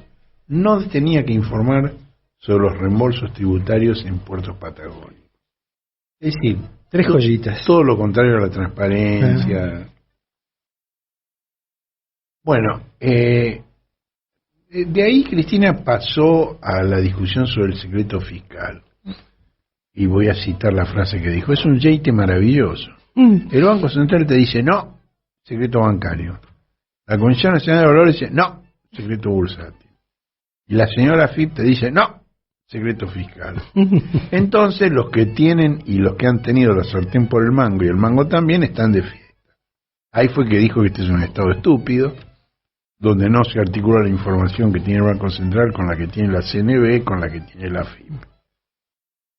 no tenía que informar sobre los reembolsos tributarios en puertos patagónicos. Es decir, tres joyitas. Todo lo contrario a la transparencia. Bueno, de ahí Cristina pasó a la discusión sobre el secreto fiscal. Y voy a citar la frase que dijo: es un yeite maravilloso. El Banco Central te dice no, secreto bancario. La Comisión Nacional de Valores dice no, secreto bursátil. Y la señora AFIP te dice no, secreto fiscal. Entonces los que tienen y los que han tenido la sartén por el mango y el mango también están de fiesta. Ahí fue que dijo que este es un estado estúpido, donde no se articula la información que tiene el Banco Central con la que tiene la CNB, con la que tiene la AFIP.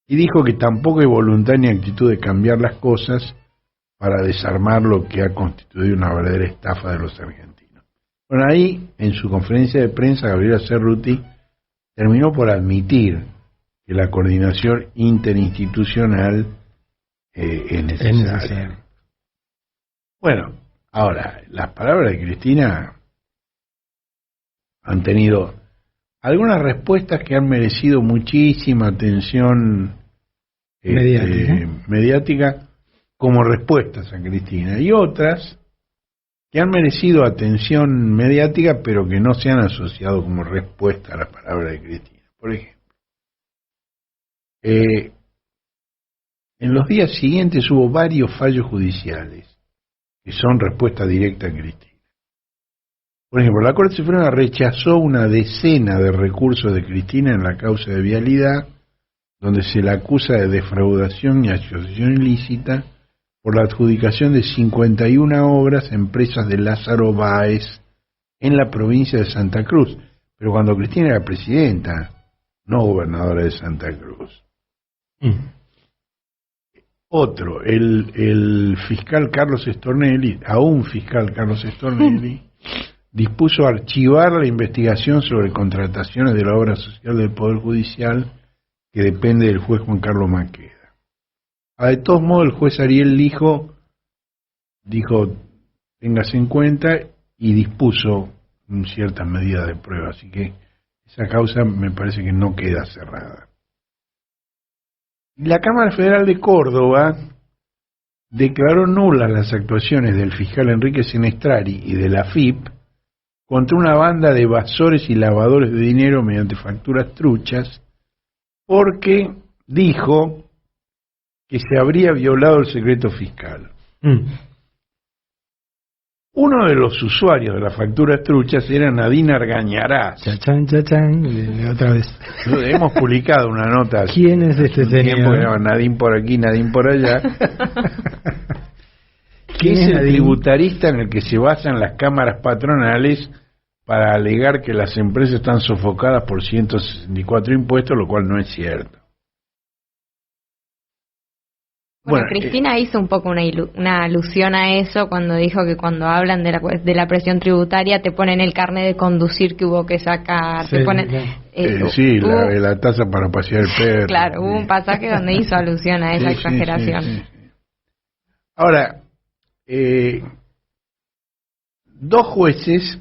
Y dijo que tampoco hay voluntad ni actitud de cambiar las cosas para desarmar lo que ha constituido una verdadera estafa de los argentinos. Bueno, ahí, en su conferencia de prensa, Gabriela Cerruti terminó por admitir que la coordinación interinstitucional es necesaria. Bueno, ahora, las palabras de Cristina han tenido algunas respuestas que han merecido muchísima atención mediática como respuestas a Cristina, y otras que han merecido atención mediática pero que no se han asociado como respuesta a la palabra de Cristina. Por ejemplo, en los días siguientes hubo varios fallos judiciales que son respuesta directa a Cristina. Por ejemplo, la Corte Suprema rechazó una decena de recursos de Cristina en la causa de Vialidad, donde se la acusa de defraudación y asociación ilícita por la adjudicación de 51 obras a empresas de Lázaro Báez en la provincia de Santa Cruz, pero cuando Cristina era presidenta, no gobernadora de Santa Cruz. Otro, el fiscal Carlos Stornelli, dispuso archivar la investigación sobre contrataciones de la obra social del Poder Judicial que depende del juez Juan Carlos Maqueda. De todos modos, el juez Ariel Lijo dijo, téngase en cuenta, y dispuso ciertas medidas de prueba, así que esa causa me parece que no queda cerrada. La Cámara Federal de Córdoba declaró nulas las actuaciones del fiscal Enrique Senestrari y de la AFIP contra una banda de evasores y lavadores de dinero mediante facturas truchas, porque dijo que se habría violado el secreto fiscal. Uno de los usuarios de las facturas truchas era Nadine Argañarás. Chachán, otra vez. Hemos publicado una nota. ¿Quién es este señor? Nadine por aquí, Nadine por allá. Que es el tributarista en el que se basan las cámaras patronales para alegar que las empresas están sofocadas por 164 impuestos, lo cual no es cierto. Bueno, Cristina hizo un poco una alusión a eso cuando dijo que cuando hablan de la presión tributaria te ponen el carnet de conducir que hubo que sacar, sí, te ponen la tasa para pasear el perro. Claro, hubo un pasaje donde hizo alusión a esa exageración. Sí. Ahora, dos jueces,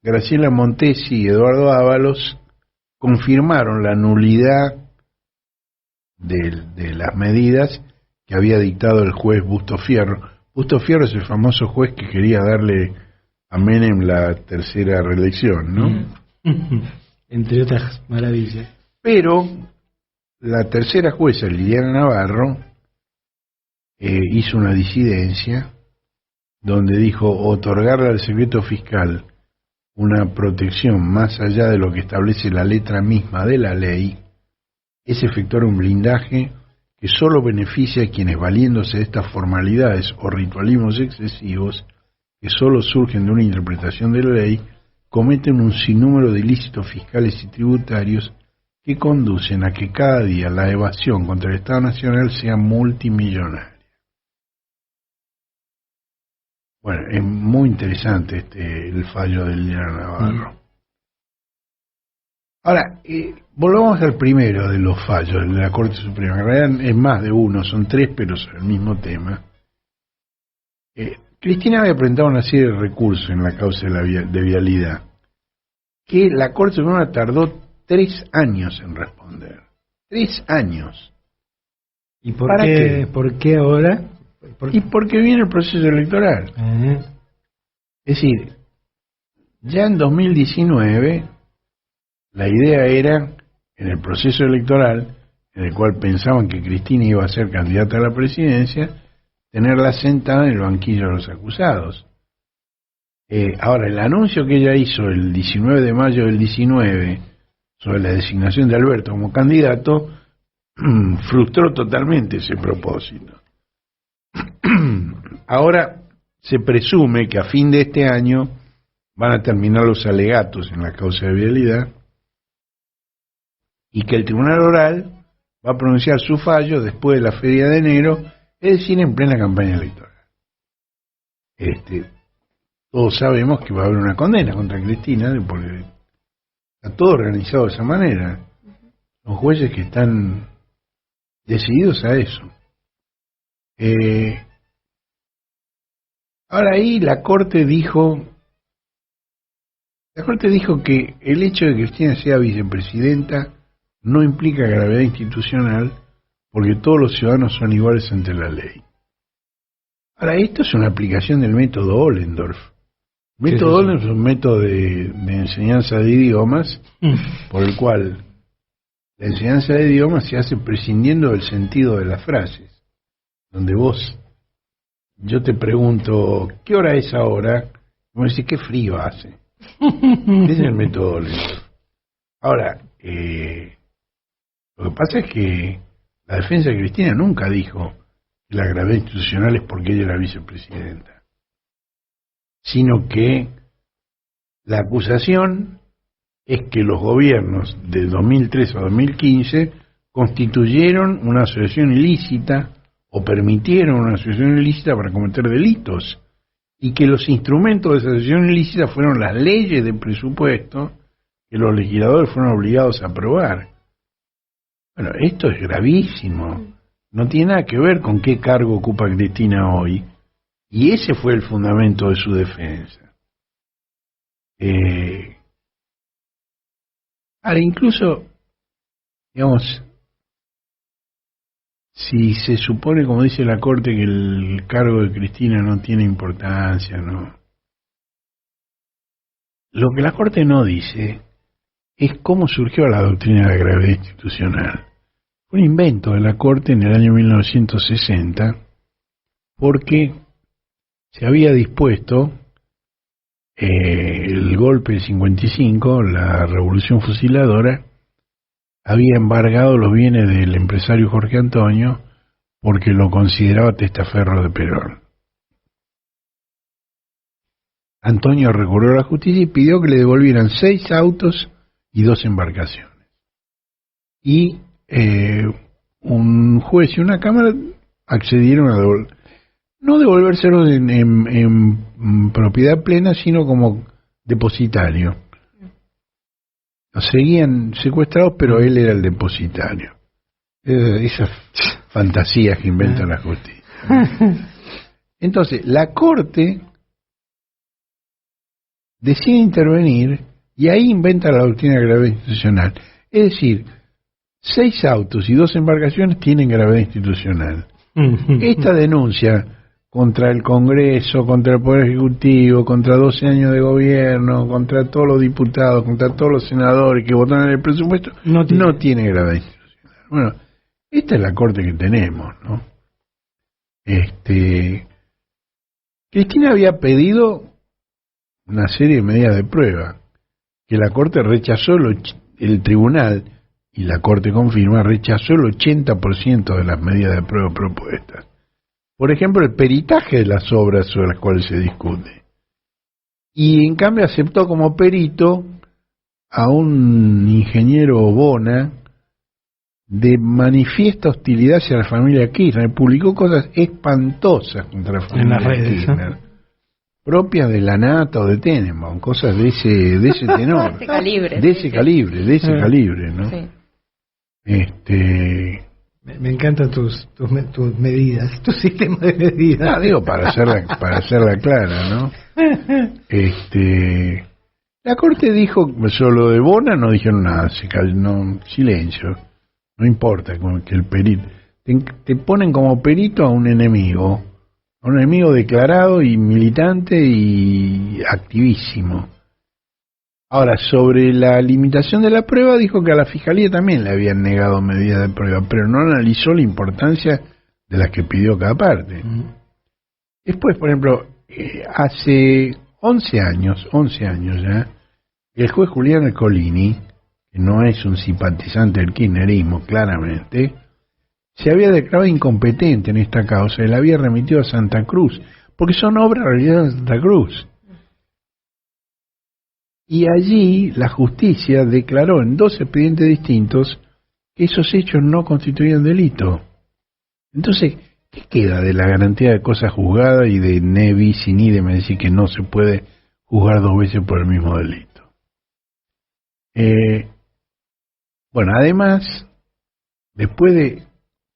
Graciela Montesi y Eduardo Ábalos, confirmaron la nulidad de las medidas que había dictado el juez Busto Fierro. Busto Fierro es el famoso juez que quería darle a Menem la tercera reelección, ¿no? Entre otras maravillas. Pero la tercera jueza, Liliana Navarro, hizo una disidencia donde dijo otorgarle al secreto fiscal una protección más allá de lo que establece la letra misma de la ley es efectuar un blindaje que solo beneficia a quienes, valiéndose de estas formalidades o ritualismos excesivos que solo surgen de una interpretación de la ley, cometen un sinnúmero de ilícitos fiscales y tributarios que conducen a que cada día la evasión contra el Estado Nacional sea multimillonaria. Bueno, es muy interesante el fallo de Liliana Navarro. Ahora, volvamos al primero de los fallos de la Corte Suprema. En realidad es más de uno, son tres, pero sobre el mismo tema. Cristina había presentado una serie de recursos en la causa de Vialidad, que la Corte Suprema tardó 3 años en responder. 3 años. ¿Y por qué ahora? Y porque viene el proceso electoral. Es decir, ya en 2019 la idea era, en el proceso electoral, en el cual pensaban que Cristina iba a ser candidata a la presidencia, tenerla sentada en el banquillo de los acusados. Ahora, el anuncio que ella hizo el 19 de mayo del 19 sobre la designación de Alberto como candidato frustró totalmente ese propósito. Ahora se presume que a fin de este año van a terminar los alegatos en la causa de Vialidad y que el Tribunal Oral va a pronunciar su fallo después de la feria de enero, es decir, en plena campaña electoral. todos sabemos que va a haber una condena contra Cristina, porque está todo organizado de esa manera. Los jueces que están decididos a eso. Ahora ahí la Corte dijo que el hecho de que Cristina sea vicepresidenta no implica gravedad institucional porque todos los ciudadanos son iguales ante la ley. Ahora, esto es una aplicación del método Ollendorf. El método Ollendorf es un método de enseñanza de idiomas por el cual la enseñanza de idiomas se hace prescindiendo del sentido de las frases. Donde yo te pregunto, ¿qué hora es ahora? Y me decís, qué frío hace. Ese es el método Ollendorf. Ahora, lo que pasa es que la defensa de Cristina nunca dijo que la gravedad institucional es porque ella era vicepresidenta, sino que la acusación es que los gobiernos de 2003 a 2015 constituyeron una asociación ilícita o permitieron una asociación ilícita para cometer delitos, y que los instrumentos de esa asociación ilícita fueron las leyes de presupuesto que los legisladores fueron obligados a aprobar. Bueno, esto es gravísimo. No tiene nada que ver con qué cargo ocupa Cristina hoy. Y ese fue el fundamento de su defensa. Ahora, incluso, digamos, si se supone, como dice la Corte, que el cargo de Cristina no tiene importancia, ¿no? Lo que la Corte no dice es cómo surgió la doctrina de la gravedad institucional. Fue un invento de la Corte en el año 1960, porque se había dispuesto el golpe del 55, la revolución fusiladora, había embargado los bienes del empresario Jorge Antonio porque lo consideraba testaferro de Perón. Antonio recurrió a la justicia y pidió que le devolvieran 6 autos y 2 embarcaciones. Y un juez y una cámara accedieron a no devolvérselo en propiedad plena, sino como depositario. Los seguían secuestrados, pero él era el depositario. Esas fantasías que inventa la justicia. Entonces, la Corte decide intervenir y ahí inventa la doctrina de gravedad institucional. Es decir, 6 autos y 2 embarcaciones tienen gravedad institucional. Esta denuncia contra el Congreso, contra el Poder Ejecutivo, contra 12 años de gobierno, contra todos los diputados, contra todos los senadores que votaron en el presupuesto, no tiene gravedad institucional. Bueno, esta es la Corte que tenemos, ¿no? Cristina había pedido una serie de medidas de prueba que la Corte rechazó, el tribunal, y la Corte confirma, rechazó el 80% de las medidas de prueba propuestas. Por ejemplo, el peritaje de las obras sobre las cuales se discute. Y en cambio aceptó como perito a un ingeniero Bona de manifiesta hostilidad hacia la familia Kirchner. Publicó cosas espantosas contra la familia Kirchner, propias de la Nata o de Tenenbaum, cosas de ese tenor, de ese calibre, ¿no? Sí. Me encantan tus medidas, tu sistema de medidas. Digo, para hacerla clara, ¿no? La Corte dijo, solo de Bona no dijeron nada, silencio, no importa, como que el perito, te ponen como perito a un enemigo declarado y militante y activísimo. Ahora, sobre la limitación de la prueba, dijo que a la Fiscalía también le habían negado medidas de prueba, pero no analizó la importancia de las que pidió cada parte. Después, por ejemplo, hace 11 años ya, el juez Julián Ercolini, que no es un simpatizante del kirchnerismo, claramente, se había declarado incompetente en esta causa y la había remitido a Santa Cruz, porque son obras realizadas en Santa Cruz. Y allí la justicia declaró en 2 expedientes distintos que esos hechos no constituían delito. Entonces, ¿qué queda de la garantía de cosa juzgada y de ne bis in idem, es decir, que no se puede juzgar dos veces por el mismo delito? Bueno, además, después de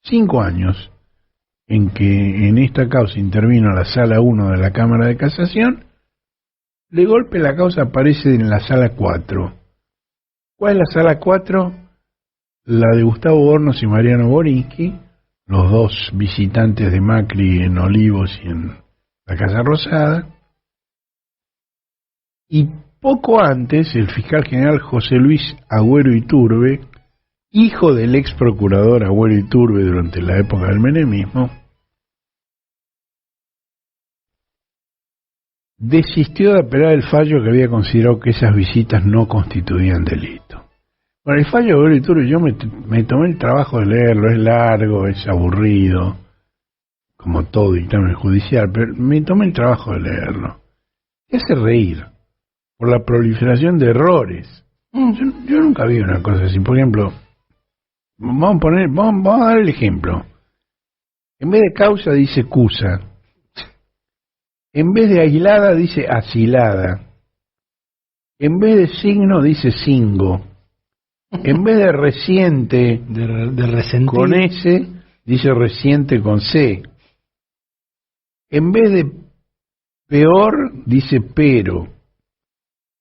5 años en que en esta causa intervino la Sala 1 de la Cámara de Casación, de golpe la causa aparece en la Sala 4. ¿Cuál es la Sala 4? La de Gustavo Bornos y Mariano Borinsky, los dos visitantes de Macri en Olivos y en la Casa Rosada. Y poco antes, el fiscal general José Luis Agüero Iturbe, hijo del ex procurador Agüero Iturbe durante la época del menemismo, desistió de apelar el fallo que había considerado que esas visitas no constituían delito. Bueno, el fallo de Agüero Iturbe yo me tomé el trabajo de leerlo, es largo, es aburrido, como todo dictamen judicial, pero me tomé el trabajo de leerlo. Y hace reír por la proliferación de errores. Yo nunca vi una cosa así. Por ejemplo, vamos a dar el ejemplo. En vez de causa dice cusa. En vez de aislada dice asilada. En vez de signo dice singo. En vez de reciente de resentir con S dice reciente con C. En vez de peor dice pero.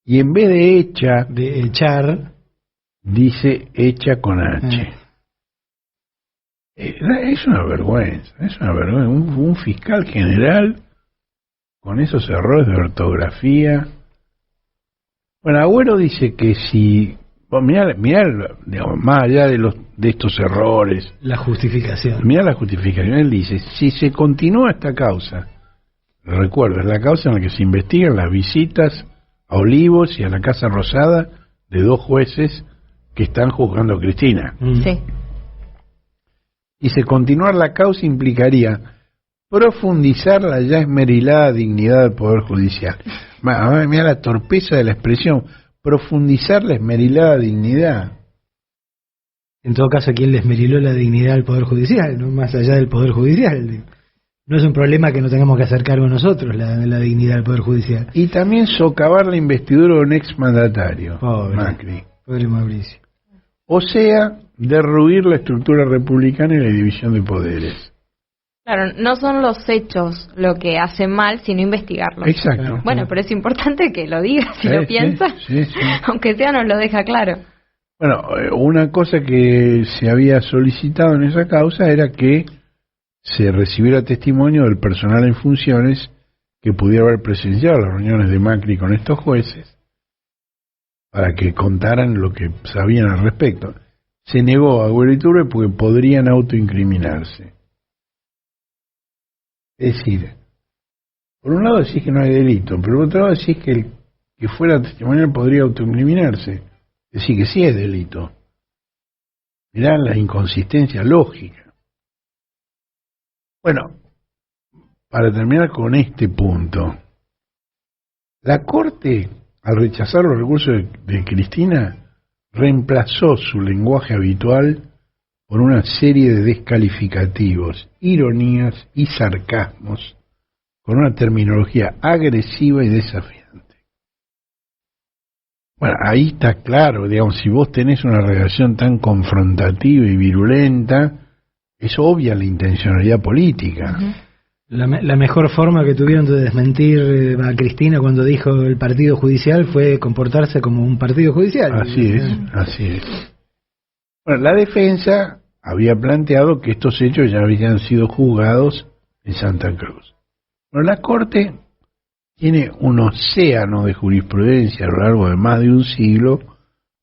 Y en vez de hecha, de echar, dice hecha con H. Es una vergüenza, un fiscal general con esos errores de ortografía. Bueno, Agüero dice que si, mirá, digamos, más allá de estos errores, la justificación. Mirá la justificación, él dice, si se continúa esta causa, recuerda, es la causa en la que se investigan las visitas a Olivos y a la Casa Rosada de 2 jueces que están juzgando a Cristina. Sí. Y si continuar la causa implicaría profundizar la ya esmerilada dignidad del Poder Judicial. Mira la torpeza de la expresión, profundizar la esmerilada dignidad. En todo caso, ¿quién le esmeriló la dignidad al Poder Judicial? ¿No? Más allá del Poder Judicial. No es un problema que no tengamos que hacer cargo nosotros, la dignidad del Poder Judicial. Y también socavar la investidura de un exmandatario, Macri. Pobre Mauricio. O sea, derruir la estructura republicana y la división de poderes. Claro, no son los hechos lo que hace mal, sino investigarlos. Exacto. Bueno, pero es importante que lo digas si lo piensas, sí. aunque sea nos lo deja claro. Bueno, una cosa que se había solicitado en esa causa era que se recibiera testimonio del personal en funciones que pudiera haber presenciado las reuniones de Macri con estos jueces para que contaran lo que sabían al respecto. Se negó a Agüero Iturbe porque podrían autoincriminarse. Es decir, por un lado decís que no hay delito, pero por otro lado decís que el que fuera testimonial podría autoincriminarse. Es decir, que sí es delito. Mirá la inconsistencia lógica. Bueno, para terminar con este punto, la Corte, al rechazar los recursos de Cristina, reemplazó su lenguaje habitual por una serie de descalificativos, ironías y sarcasmos, con una terminología agresiva y desafiante. Bueno, ahí está claro, digamos, si vos tenés una redacción tan confrontativa y virulenta, es obvia la intencionalidad política. Uh-huh. La mejor forma que tuvieron de desmentir a Cristina cuando dijo el partido judicial fue comportarse como un partido judicial. Así es. Bueno, la defensa había planteado que estos hechos ya habían sido juzgados en Santa Cruz. Bueno, la Corte tiene un océano de jurisprudencia a lo largo de más de un siglo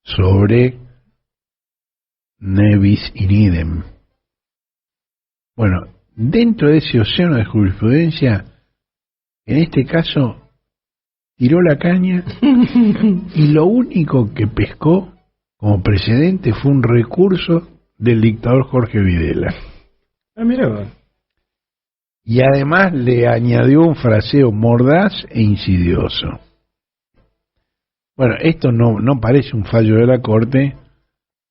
sobre ne bis in idem. Bueno, dentro de ese océano de jurisprudencia, en este caso, tiró la caña y lo único que pescó como precedente fue un recurso del dictador Jorge Videla. Mira. Y además le añadió un fraseo mordaz e insidioso. Bueno, esto no parece un fallo de la Corte,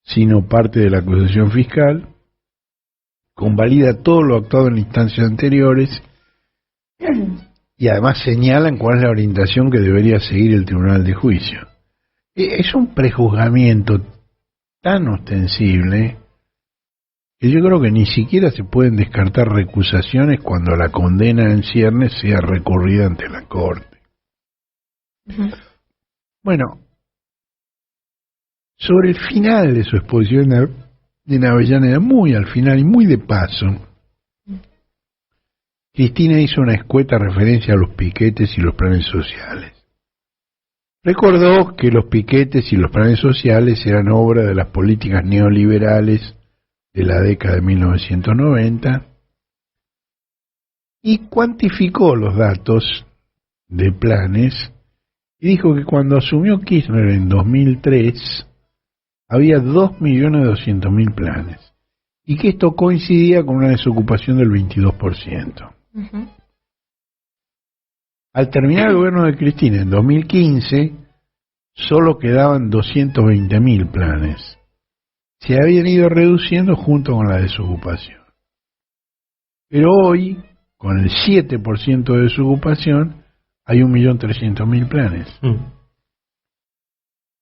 sino parte de la acusación fiscal, convalida todo lo actuado en instancias anteriores y además señalan cuál es la orientación que debería seguir el Tribunal de Juicio. Es un prejuzgamiento tan ostensible que yo creo que ni siquiera se pueden descartar recusaciones cuando la condena en ciernes sea recurrida ante la Corte. Uh-huh. Bueno, sobre el final de su exposición en Avellaneda, muy al final y muy de paso, Cristina hizo una escueta referencia a los piquetes y los planes sociales. Recordó que los piquetes y los planes sociales eran obra de las políticas neoliberales de la década de 1990 y cuantificó los datos de planes y dijo que cuando asumió Kirchner en 2003 había 2.200.000 planes y que esto coincidía con una desocupación del 22%. Uh-huh. Al terminar el gobierno de Cristina en 2015 solo quedaban 220.000 planes. Se habían ido reduciendo junto con la desocupación. Pero hoy, con el 7% de desocupación, hay 1.300.000 planes.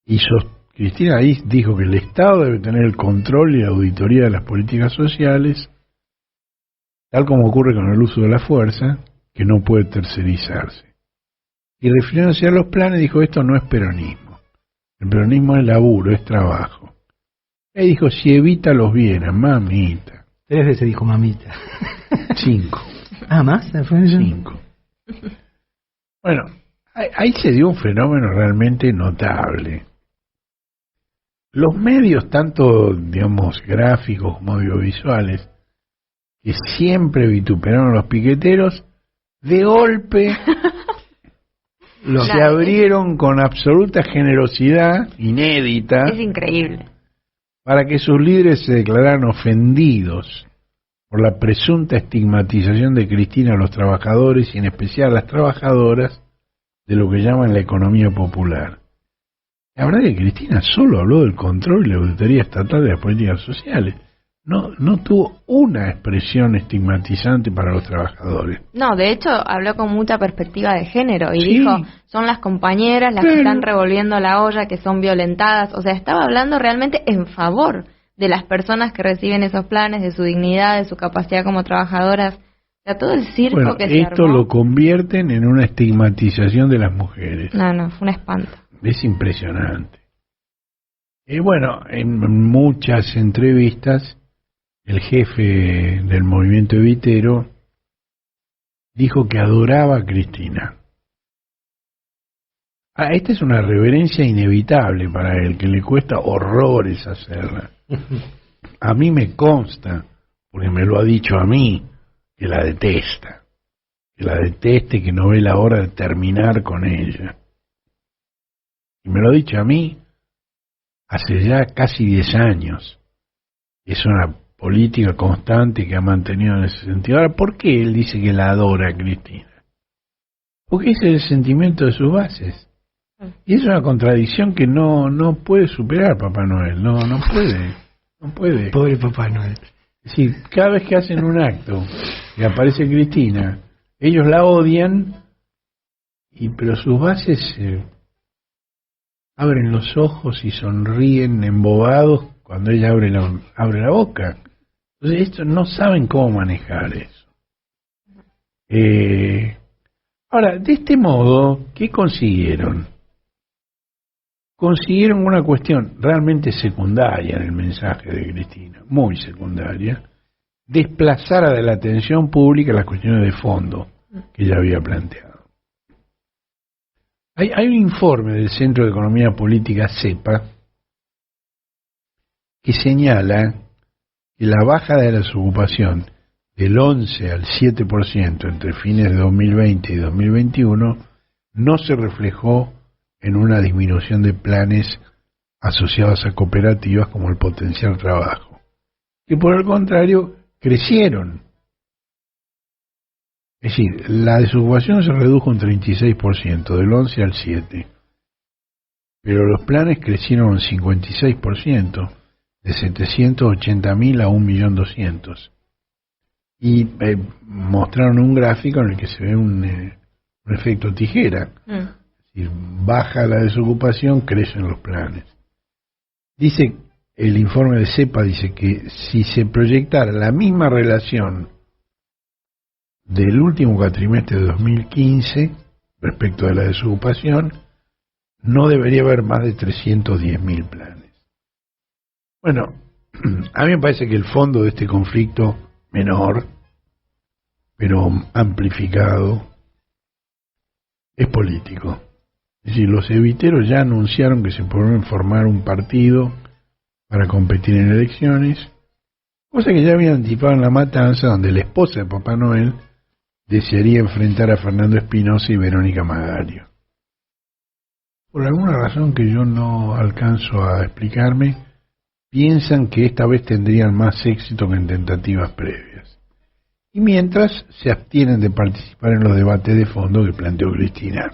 Y Cristina ahí dijo que el Estado debe tener el control y la auditoría de las políticas sociales, tal como ocurre con el uso de la fuerza, que no puede tercerizarse. Y refiriéndose a los planes, dijo, esto no es peronismo. El peronismo es laburo, es trabajo. Y dijo, si evita los bienes, mamita. 3 veces dijo mamita. 5. Ah, ¿más? 5. Bueno, ahí se dio un fenómeno realmente notable. Los medios, tanto, digamos, gráficos como audiovisuales, que siempre vituperaron a los piqueteros, de golpe se abrieron con absoluta generosidad, inédita. Es increíble. Para que sus líderes se declararan ofendidos por la presunta estigmatización de Cristina a los trabajadores y en especial a las trabajadoras de lo que llaman la economía popular. La verdad es que Cristina solo habló del control y la auditoría estatal de las políticas sociales. No tuvo una expresión estigmatizante para los trabajadores. No, de hecho habló con mucha perspectiva de género y dijo, son las compañeras las que están revolviendo la olla, que son violentadas. O sea, estaba hablando realmente en favor de las personas que reciben esos planes, de su dignidad, de su capacidad como trabajadoras. O sea, todo el circo que se armó. Esto lo convierten en una estigmatización de las mujeres. No, fue un espanto. Es impresionante. Y bueno, en muchas entrevistas, el jefe del movimiento evitero dijo que adoraba a Cristina. Esta es una reverencia inevitable para él, que le cuesta horrores hacerla. A mí me consta, porque me lo ha dicho a mí, que la detesta. Que la deteste, que no ve la hora de terminar con ella. Y me lo ha dicho a mí hace ya casi 10 años. Es una política constante que ha mantenido en ese sentido. Ahora, ¿por qué él dice que la adora a Cristina? Porque ese es el sentimiento de sus bases. Y es una contradicción que no puede superar Papá Noel. No puede. Pobre Papá Noel. Sí, cada vez que hacen un acto y aparece Cristina, ellos la odian, pero sus bases abren los ojos y sonríen embobados cuando ella abre la boca. Entonces, esto no saben cómo manejar eso. Ahora, de este modo, ¿qué consiguieron? Consiguieron una cuestión realmente secundaria en el mensaje de Cristina, muy secundaria, desplazar de la atención pública las cuestiones de fondo que ella había planteado. Hay un informe del Centro de Economía Política, CEPA, que señala que la baja de la desocupación del 11 al 7% entre fines de 2020 y 2021 no se reflejó en una disminución de planes asociados a cooperativas como el Potencial Trabajo, que por el contrario crecieron. Es decir, la desocupación se redujo un 36%, del 11 al 7%, pero los planes crecieron un 56%, de 780.000 a 1.200.000. y mostraron un gráfico en el que se ve un efecto tijera. Es decir, baja la desocupación, crecen los planes. Dice, el informe de CEPA dice que si se proyectara la misma relación del último cuatrimestre de 2015 respecto de la desocupación, no debería haber más de 310.000 planes. Bueno, a mí me parece que el fondo de este conflicto menor, pero amplificado, es político. Es decir, los eviteros ya anunciaron que se podrán formar un partido para competir en elecciones, cosa que ya habían anticipado en La Matanza, donde la esposa de Papá Noel desearía enfrentar a Fernando Espinosa y Verónica Magario. Por alguna razón que yo no alcanzo a explicarme, piensan que esta vez tendrían más éxito que en tentativas previas. Y mientras se abstienen de participar en los debates de fondo que planteó Cristina.